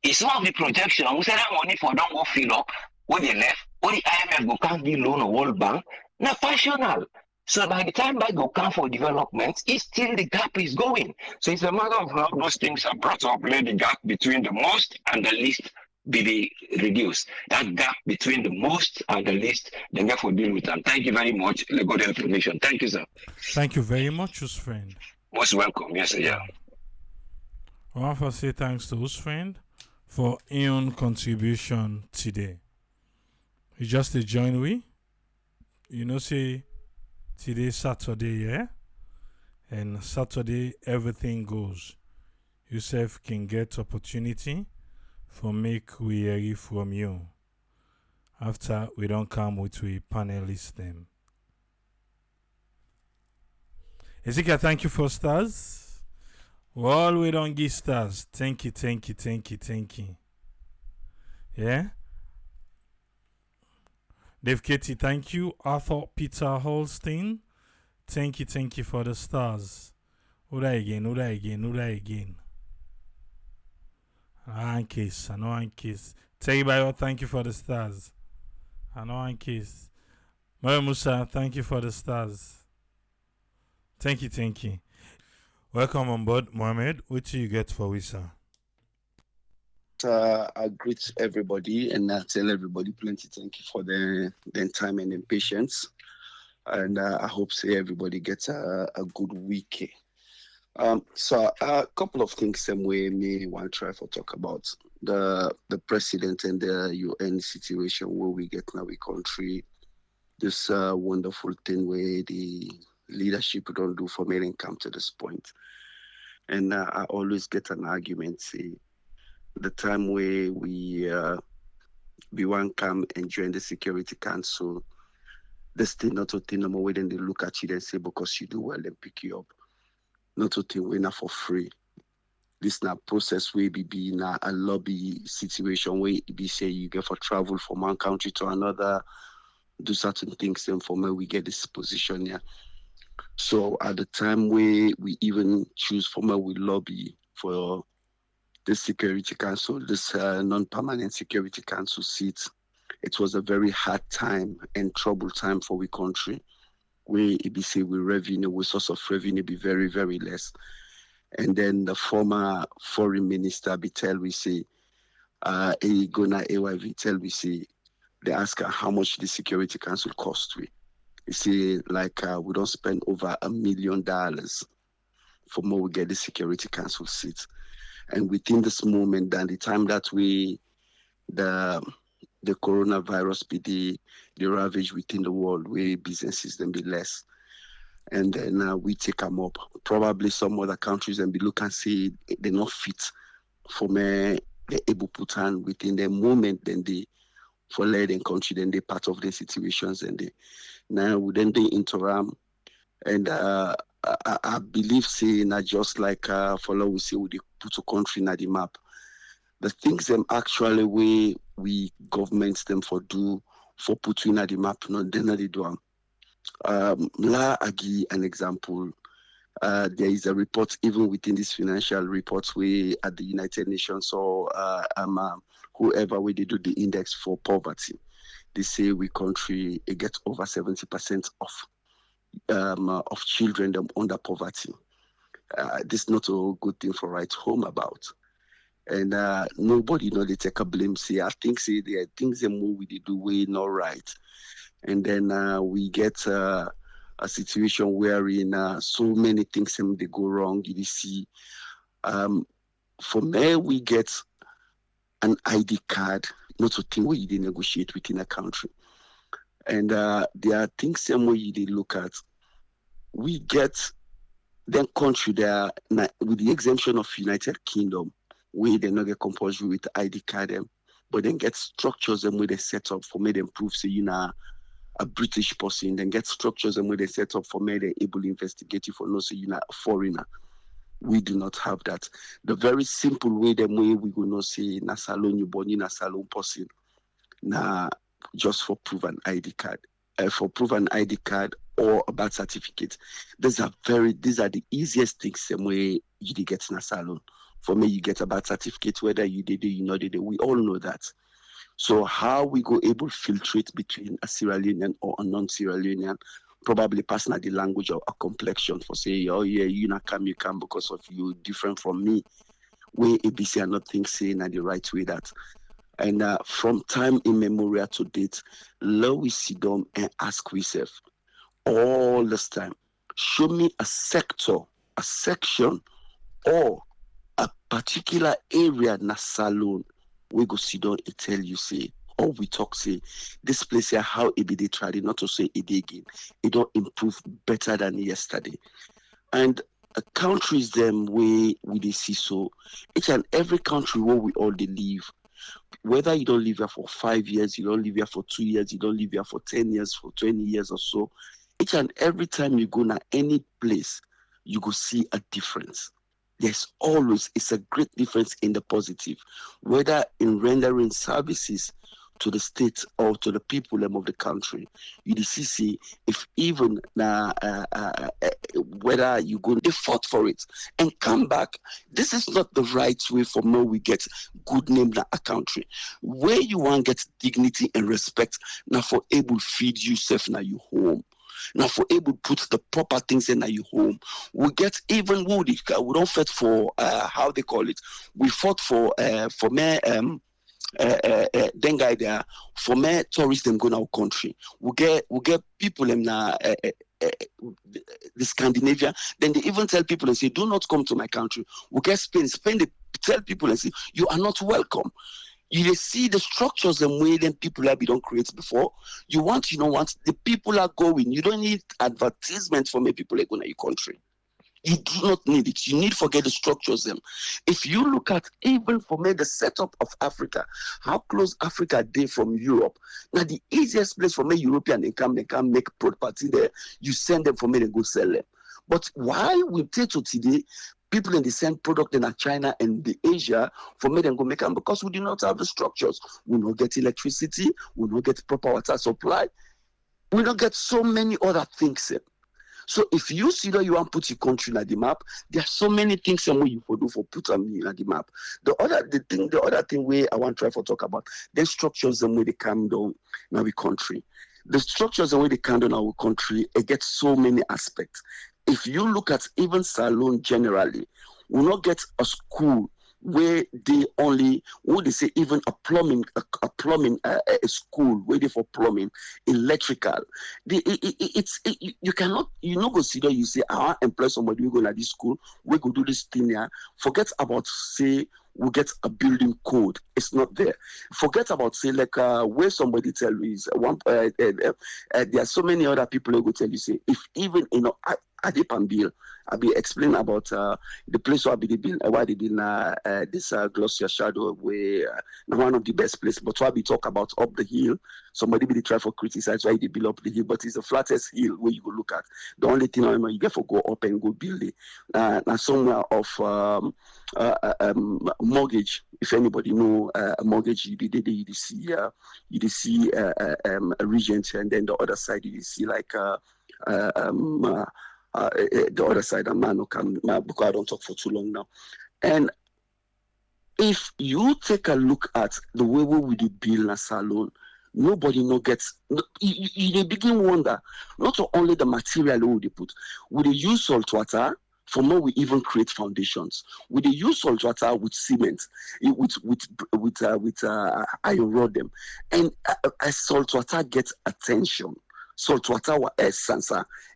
It's some of the projection. We say that money for don't go fill up what they left, what the IMF go can't be loan or World Bank, not functional. So by the time I go come for development, it's still the gap is going. So it's a matter of how those things are brought up, let the gap between the most and the least be reduced. That gap between the most and the least, then therefore deal with them. Thank you very much. Good information. Thank you, sir. Thank you very much, whose friend. Most welcome. Yes, sir. Yeah. I want to say thanks to whose friend for your contribution today. It's just a join we. You know, say today Saturday, yeah? And Saturday everything goes. Yourself can get opportunity for make we hear from you. After we don't come with we panelists them. Ezekiel, thank you for stars. Well, we don't give stars. Thank you. Yeah? Dave Katie, thank you. Arthur Peter Holstein, thank you for the stars. Who again? I know in case. Tell you by your thank you for the stars. I know in case. Mary Musa, thank you for the stars. Thank you. Welcome on board, Mohammed. What do you get for Wisa? I greet everybody and I tell everybody plenty thank you for their time and their patience. And I hope everybody gets a good week. So a couple of things some way me want to try to talk about the president and the UN situation where we get now we country. This wonderful thing where the leadership don't do for me and come to this point. And I always get an argument, say, the time where we want come and join the Security Council, this thing not a thing no more when they look at you and say, because you do well, then pick you up. Not a thing we're not for free. This not process where be na a lobby situation where it be say you get for travel from one country to another, do certain things, and for me we get this position here. So at the time where we even choose for me we lobby for the Security Council, this non-permanent Security Council seat, it was a very hard time and troubled time for we country. We say we revenue, we source of revenue be very, very less. And then the former foreign minister be tell we say, Gona AYV tell we say, they ask her how much the Security Council cost we. You see, like we don't spend over $1 million for more we get the Security Council seat. And within this moment, and the time that the coronavirus be the ravage within the world, where businesses then be less. And then we take them up. Probably some other countries and be look and say they're not fit for me. They're able to put on within the moment, then they for lead and country, then they part of the situations, and they now we then they interim. And I believe say not just like for law we say we put a country in the map. The things them actually we governments them for do for putting at the map, no, then they do. La agi an example. There is a report even within this financial reports we at the United Nations or whoever we they do the index for poverty. They say we country it gets over 70% of children them under poverty. This is not a good thing for write home about. And nobody know they take a blame. Say I think say there are things them we they do way not right. And then we get a situation wherein so many things they go wrong. You see, for me, we get an ID card, not a thing where you negotiate within a country. And there are things same way you look at. We get then country there with the exemption of United Kingdom, where they not get compulsory with ID card them, but then get structures them where they set up for me them prove say a British person, then get structures and where they set up for me they able to investigate you for no say a foreigner. We do not have that. The very simple way them way we go no say na salon you born in a salon person. Na just for prove an ID card. For prove an ID card or a birth certificate. These are the easiest things same way you get in a salon. For me, you get a birth certificate, whether you did it, you know did it. We all know that. So how we go able to filtrate between a Sierra Leonean or a non-Sierra Leonean, probably passing the language or a complexion for say, oh yeah, you not come, you come because of you different from me. Where ABC are not think saying the right way that. And from time immemorial to date, let we sit down and ask ourselves all this time, show me a sector, a section, or a particular area in a salon. We go sit down and tell you, say, or we talk, say, this place here, how it be they tried it, not to say it again. It don't improve better than yesterday. And countries them we they see so, each and every country where we all they live, whether you don't live here for 5 years, you don't live here for 2 years, you don't live here for 10 years, for 20 years or so, each and every time you go to any place, you go see a difference. There's always, it's a great difference in the positive, whether in rendering services to the state or to the people of the country. You see, if even whether you go, they fought for it and come back. This is not the right way for more we get good name in a country. Where you want to get dignity and respect, now for able feed yourself now you home. Now for able to put the proper things in your home, we get even woody. We don't fight for how they call it. We fought for me then guy there for me tourists them go now country. We get people in the Scandinavia. Then they even tell people and say, do not come to my country. We get Spain. Spain they tell people and say, you are not welcome. You see the structures and way them people have been created before. You want, once the people are going, you don't need advertisement for me people are going to your country. You do not need it. You need to forget the structures them. If you look at even for me the setup of Africa, how close Africa they from Europe. Now the easiest place for me European they can make property there. You send them for me and go sell them. But why we take to today? People in the same product in China and the Asia for me them go make them because we do not have the structures. We don't get electricity. We don't get proper water supply. We don't get so many other things. So if you see that you want to put your country on the map, there are so many things some way you for do for put them on the map. The other thing where I want to try to talk about, the structures the way they come down in our country. The structures the way they come down in our country, it gets so many aspects. If you look at even Salone generally, we not get a school where they only, what they say, even a plumbing a school where they for plumbing, electrical. You cannot, you not consider, you say, I want to employ somebody who go to this school, we go do this thing here. Forget about, say, we get a building code. It's not there. Forget about, say, like where somebody tell you is one. There are so many other people who go tell you, say, if even Adip Bill, I'll be explaining about the place where they build, why they build this Glossier Shadow, where one of the best places. But why we talk about up the hill, somebody be try for criticize why they build up the hill, but it's the flattest hill where you go look at. The only thing you get for go up and go build it. Now somewhere of mortgage. If anybody know a mortgage, you see Regent, and then the other side you see like the other side, a man who can, because I don't talk for too long now. And if you take a look at the way we do build a salon, nobody no gets, you begin wonder, not only the material we put, we use salt water, for more we even create foundations. We use salt water with cement, with iron rod them, and as salt water gets attention. Salt water essence,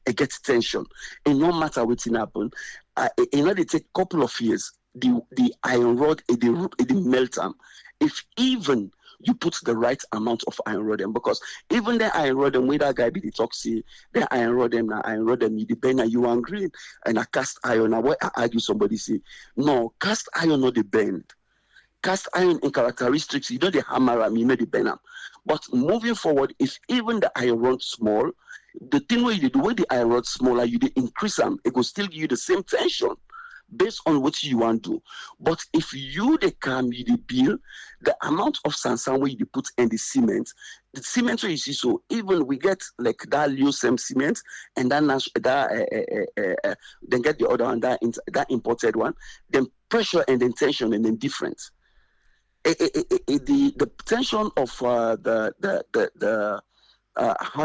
it gets tension. And no matter what's happen, they take a couple of years, the iron rod, it melt them. If even you put the right amount of iron rod them, because even the iron rod them, where that guy be the toxic, the iron rod them, you depend on you angry, and a cast iron. Now, why I argue somebody say, no, cast iron not the bend. Cast iron in characteristics, you know the hammer, you know the bend. But moving forward, if even the iron rod small, the thing where you do, where the iron rod smaller, you increase them, it will still give you the same tension based on what you want to do. But if you build the amount of sand where you put in the cement where you see, so even we get like that Leone cement and then get the other one, that imported one, then pressure and then tension and then different. The tension of how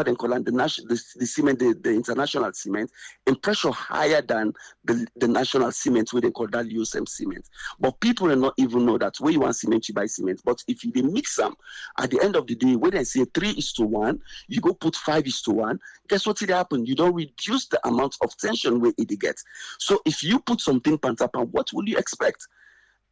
they call it, the cement, the international cement, and pressure higher than the national cement, where they call that Leone cement. But people will not even know that where you want cement, you buy cement. But if you mix them, at the end of the day, when they say 3:1, you go put 5:1, guess what will happen? You don't reduce the amount of tension where it gets. So if you put something pantapan, what will you expect?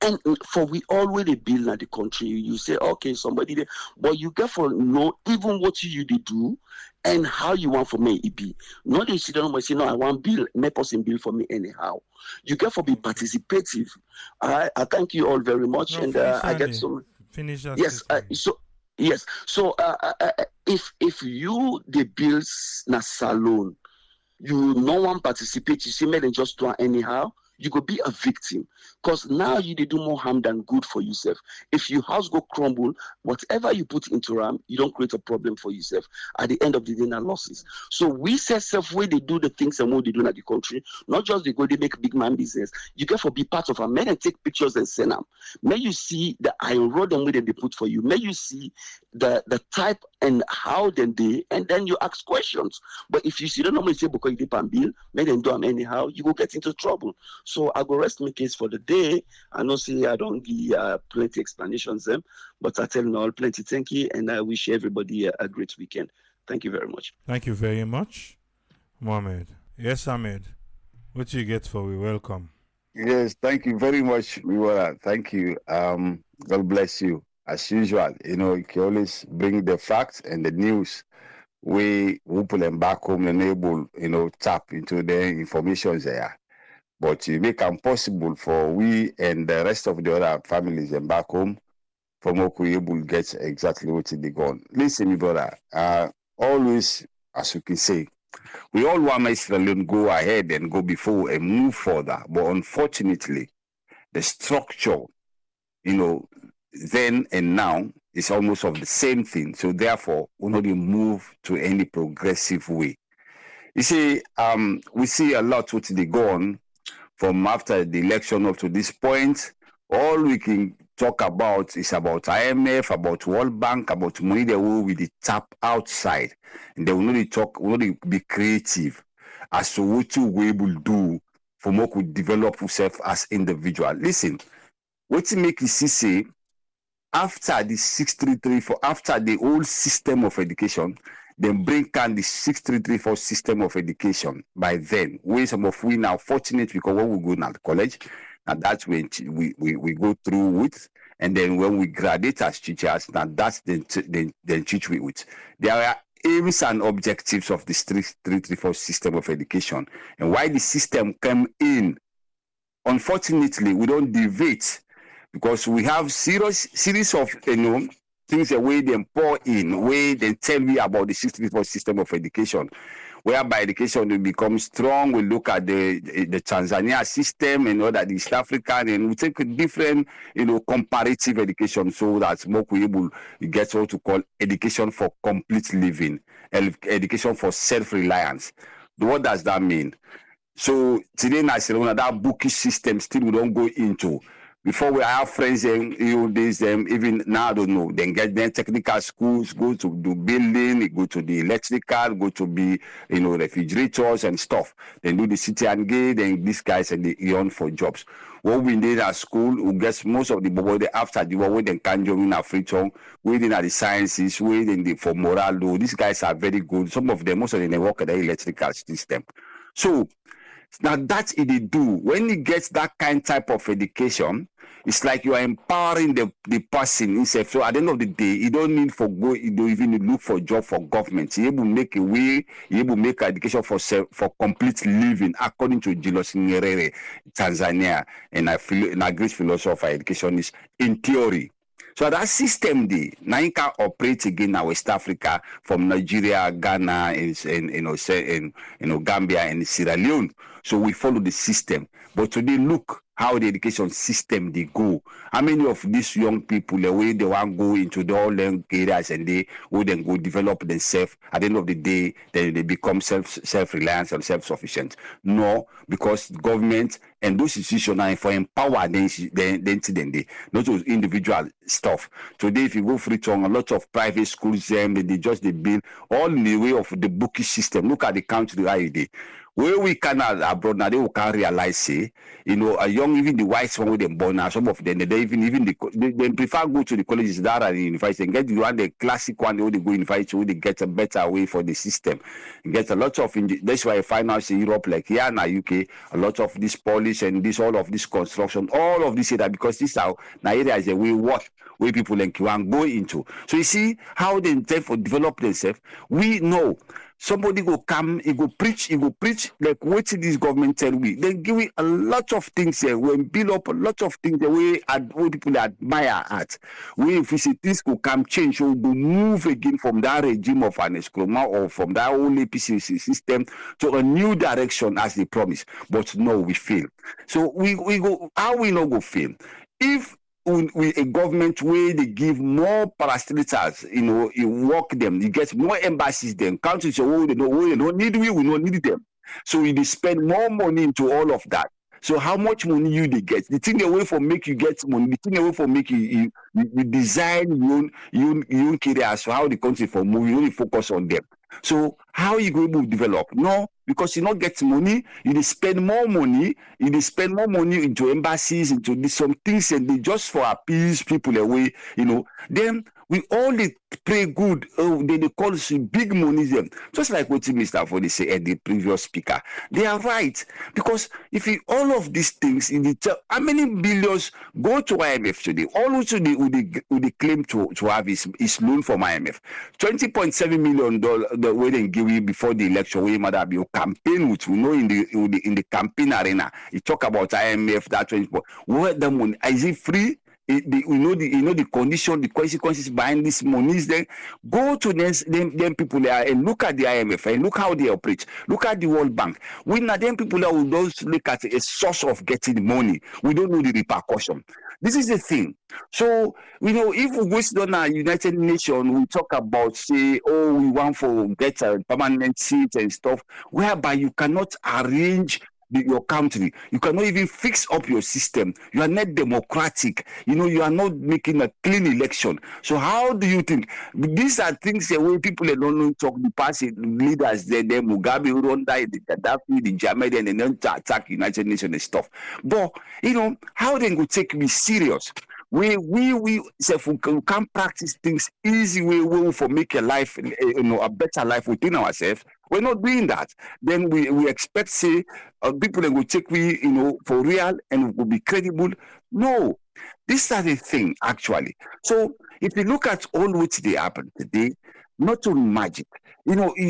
And for we already build in the country, you say, okay, somebody there, but you get for know even what you do and how you want for me it be. Not you sit down and say, no, I want build, make person build for me anyhow. You get for be participative. I thank you all very much, and I get some. Finish that. Yes. Yes. So if you the builds na salon, you no one participate. You see, me just do it anyhow. You could be a victim, because now you do more harm than good for yourself. If your house go crumble, whatever you put into RAM, you don't create a problem for yourself. At the end of the day, na losses. So we say self where they do the things and what they do in the country, not just they go, they make big man business. You get for be part of them. May and take pictures and send them. May you see the iron rod and where they put for you. May you see the type and how then they, and then you ask questions. But if you see, don't normally say because you dip and bill, may them do them anyhow, you will get into trouble. So I go rest my case for the day. I know say I don't give plenty explanations them, but I tell you all plenty thank you, and I wish everybody a great weekend. Thank you very much. Thank you very much, Mohammed. Yes, Ahmed. What you get for we welcome. Yes, thank you very much, Miwara. Thank you. God bless you. As usual, you can always bring the facts and the news. We pull them back home and able, tap into the information there. But you make it possible for we and the rest of the other families and back home from what we able to get exactly what they gone. Listen, my brother, always, as you can say, we all want Israel go ahead and go before and move further. But unfortunately, the structure, then and now is almost of the same thing. So therefore, we not move to any progressive way. You see, we see a lot what they go on from after the election up to this point. All we can talk about is about IMF, about World Bank, about money they will with the tap outside. And they will not talk, will not be creative as to what you will able to do for more could develop yourself as individual. Listen, what you make you see say after the 6334, after the old system of education, then bring down the 6334 system of education by then. We some of we now fortunate because when we go now to college, and that's when we go through with, and then when we graduate as teachers, now that's then teach we with. There are aims and objectives of the 6334 system of education, and why the system came in. Unfortunately, we don't deviate because we have series of things the way they pour in, way they tell you about the 64 system of education, whereby education will become strong. We look at the Tanzania system and all that, the East African, and we take a different, comparative education so that more able to get what to call education for complete living, education for self-reliance. What does that mean? So today, that bookish system still we don't go into. Before we have friends and even now I don't know. Then get them technical schools, go to do building, go to the electrical, go to be refrigerators and stuff. Then do the city and gate, then these guys and they earn for jobs. What we did at school, we get most of the boy after the war, they can join in free tongue, waiting at the sciences, waiting for moral law. These guys are very good. Some of them, most of them they work at the electrical system. So now that's it they do. When you get that type of education, it's like you are empowering the person himself. So at the end of the day, you don't need for go, you don't even look for a job for government. You able to make a way, you able to make education for complete living according to Julius Nyerere, Tanzania, and a great philosopher. Education is in theory. So that system now you can operate again in West Africa from Nigeria, Ghana, and Gambia and Sierra Leone. So we follow the system. But today, look how the education system they go. How many of these young people, the way they want to go into the all areas and they will then go develop themselves. At the end of the day, they become self-reliant and self-sufficient. No, because government and those institutions are for empower them, not those individual stuff. Today, if you go free tongue, a lot of private schools, they build all in the way of the bookish system. Look at the country how it is. Where we can abroad now, they can realize, say, a young, even the whites one with them born now, some of them, they prefer go to the colleges that are in university and get the one, the classic one, they go university, so they get a better way for the system. And get a lot of, that's why I find out in Europe, like here in the UK, a lot of this polish and all of this construction, all of this, because this how Nigeria is a way what where people like you can go into. So you see how they intend for develop themselves. We know. Somebody go come, he go preach like what this government tell we. They give we a lot of things here. We build up a lot of things the way people admire at. We if we see things go come change, so we go move again from that regime of an exclama or from that old APC system to a new direction as they promise. But no, we fail. So we go how we not go fail? If with a government where they give more parastatals, you work them, you get more embassies then countries they don't need we don't need them. So they spend more money into all of that. So how much money you they get? The thing away for make you get money, the thing away for make you design your own career. So how the country for move, you only focus on them. So how you going to develop? No, because you not get money, you spend more money, into embassies, into some things, and they just for appease people away, Then we all pray good. Oh, they call us big money them. Just like what Mr. Fodi said at the previous speaker. They are right. Because if all of these things how many billions go to IMF today? All also they claim to have is loan from IMF. $20.7 million the way they give you before the election, where mother be campaign which we know in the campaign arena. You talk about IMF, that 20. Where the money is it free? the condition, the consequences behind these monies. Then go to them people there and look at the IMF and look how they operate. Look at the World Bank. We now them people that will just look at a source of getting money. We don't know the repercussion. This is the thing. So if we go sit on a United Nations, we talk about say, oh, we want for get a permanent seat and stuff, whereby you cannot arrange your country. You cannot even fix up your system. You are not democratic. You are not making a clean election. So how do you think? These are things that way people don't talk. The past leaders, the Mugabe, Rwanda, the Gaddafi, the Jamed, and then attack United Nations and stuff. But how they go take me serious? We say we can practice things easy way for make a life, a better life within ourselves. We're not doing that. Then we expect say people that will take we for real and will be credible. No, this is the thing actually. So if you look at all which they happen today, not only magic.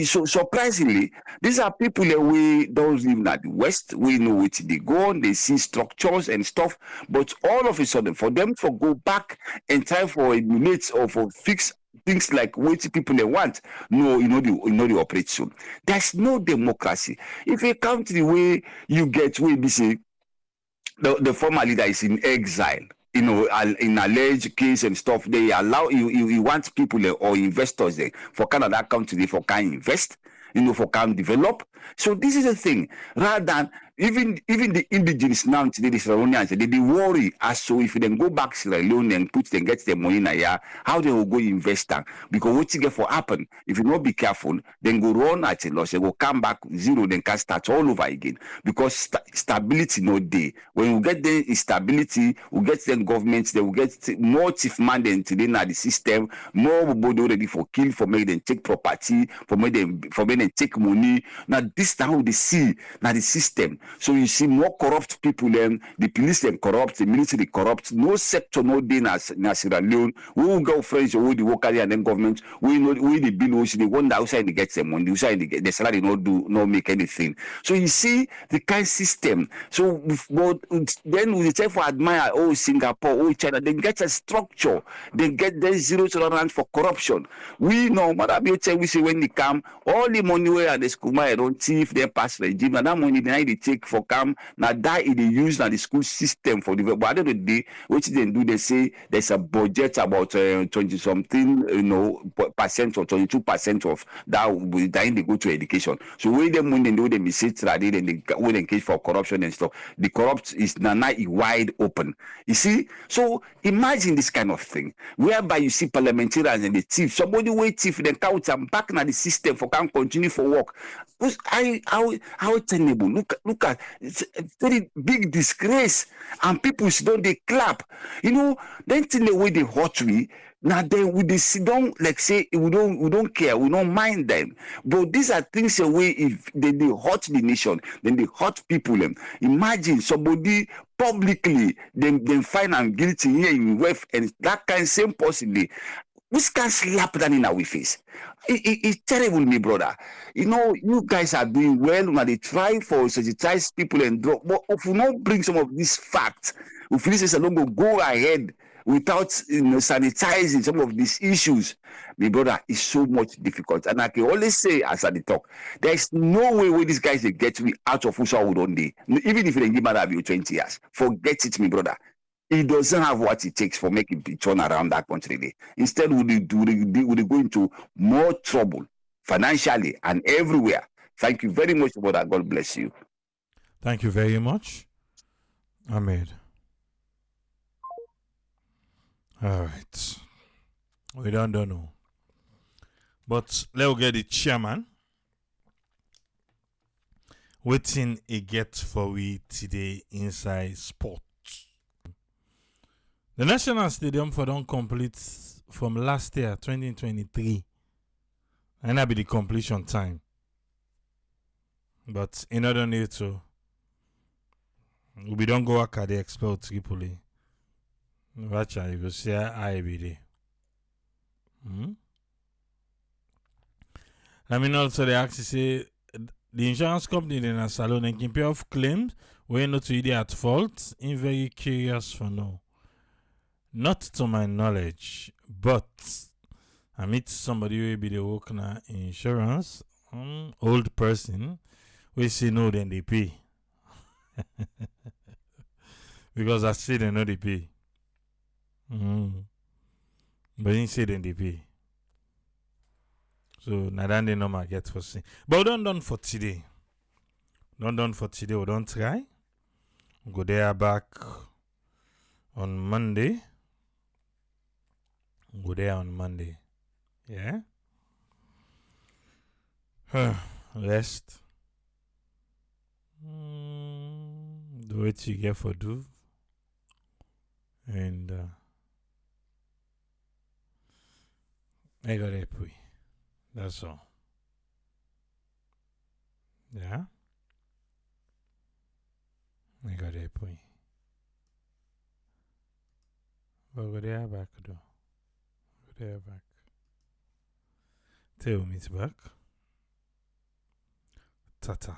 So surprisingly, these are people that we don't live at the West. We know which they go on, they see structures and stuff, but all of a sudden, for them to go back and try for emulate or for fix things like what people they want, no, the operation. There's no democracy. If a country where you get where they say the former leader is in exile, in alleged case and stuff, they allow you want people or investors there for Canada country for can invest, for can develop. So this is the thing. Rather than even the indigenous now today, the Sierra Leoneans, they worry as so if they go back to Sierra Leone and get their money in a year, how they will go invest them. Because what you get for happen, if you not be careful, then go run at a loss, they will come back zero, then can start all over again. Because stability no day. When we get the instability, we get the governments, they will get more chief man than today now the system, more body ready for kill, for make them take property, for make them take money. Now this now they see now the system. So you see more corrupt people than the police and corrupt, the military corrupt, no sector no day na Sierra Leone. We will go French or the worker and then government. We know we the bill the one that outside they get them money, outside they get the salary no make anything. So you see the kind system. So then we try for admire Singapore, China, they get a structure, they get their zero tolerance for corruption. We know what we say when they come, all the money where the school my don't thief, they pass regime, and that money they take for come now that they use now the school system for the but at the end of the day, which they do, they say there's a budget about 20 something percent or 22% of that they go to education. So when them when they know they sit then they when engage for corruption and stuff, the corrupt is now wide open. You see, so imagine this kind of thing whereby you see parliamentarians and the thief, somebody wait thief then count and back now the system for can continue for work. How tenable. Look at it's a very big disgrace, and people don't they clap. Then till the way they hurt we. Now then we they sit down like say we don't care, we don't mind them. But these are things away if they hurt the nation, then they hurt people. Imagine somebody publicly then find them guilty here in West and that kind of same possibly. This can slap that in our face. It's terrible, my brother. You guys are doing well. Now they try for sensitize people and drop. But if we not bring some of these facts, if this is alone go ahead without sanitizing some of these issues, my brother, it's so much difficult. And I can always say as I talk, there is no way where these guys they get me out of Usa one day. Even if they give me 20 years, forget it, my brother. He doesn't have what it takes for making it turn around that country. Instead, we go into more trouble financially and everywhere. Thank you very much for that. God bless you. Thank you very much, Ahmed. All right. We don't know. But let's get the chairman. Waiting a get for we today inside sport. The National Stadium for don't complete from last year, 2023. And that'll be the completion time. But in order need to, we don't go work at the expel Tripoli. Watch out, you will see I be there. I mean, also, they actually say the insurance company in a salon and can pay off claims when not really at fault. I'm very curious for now. Not to my knowledge, but I meet somebody who be the work na insurance, old person, we say no, then they pay. Because I see they know they pay. But he say then they pay. So now then they normal get for see. But we don't done for today. We don't try. Go there back on Monday. Go there on Monday. Yeah? Rest. Do what you get for do. And I got a pray. That's all. Yeah? I got a pray. But go there back though. Go there back. Tell me it's back. Tata.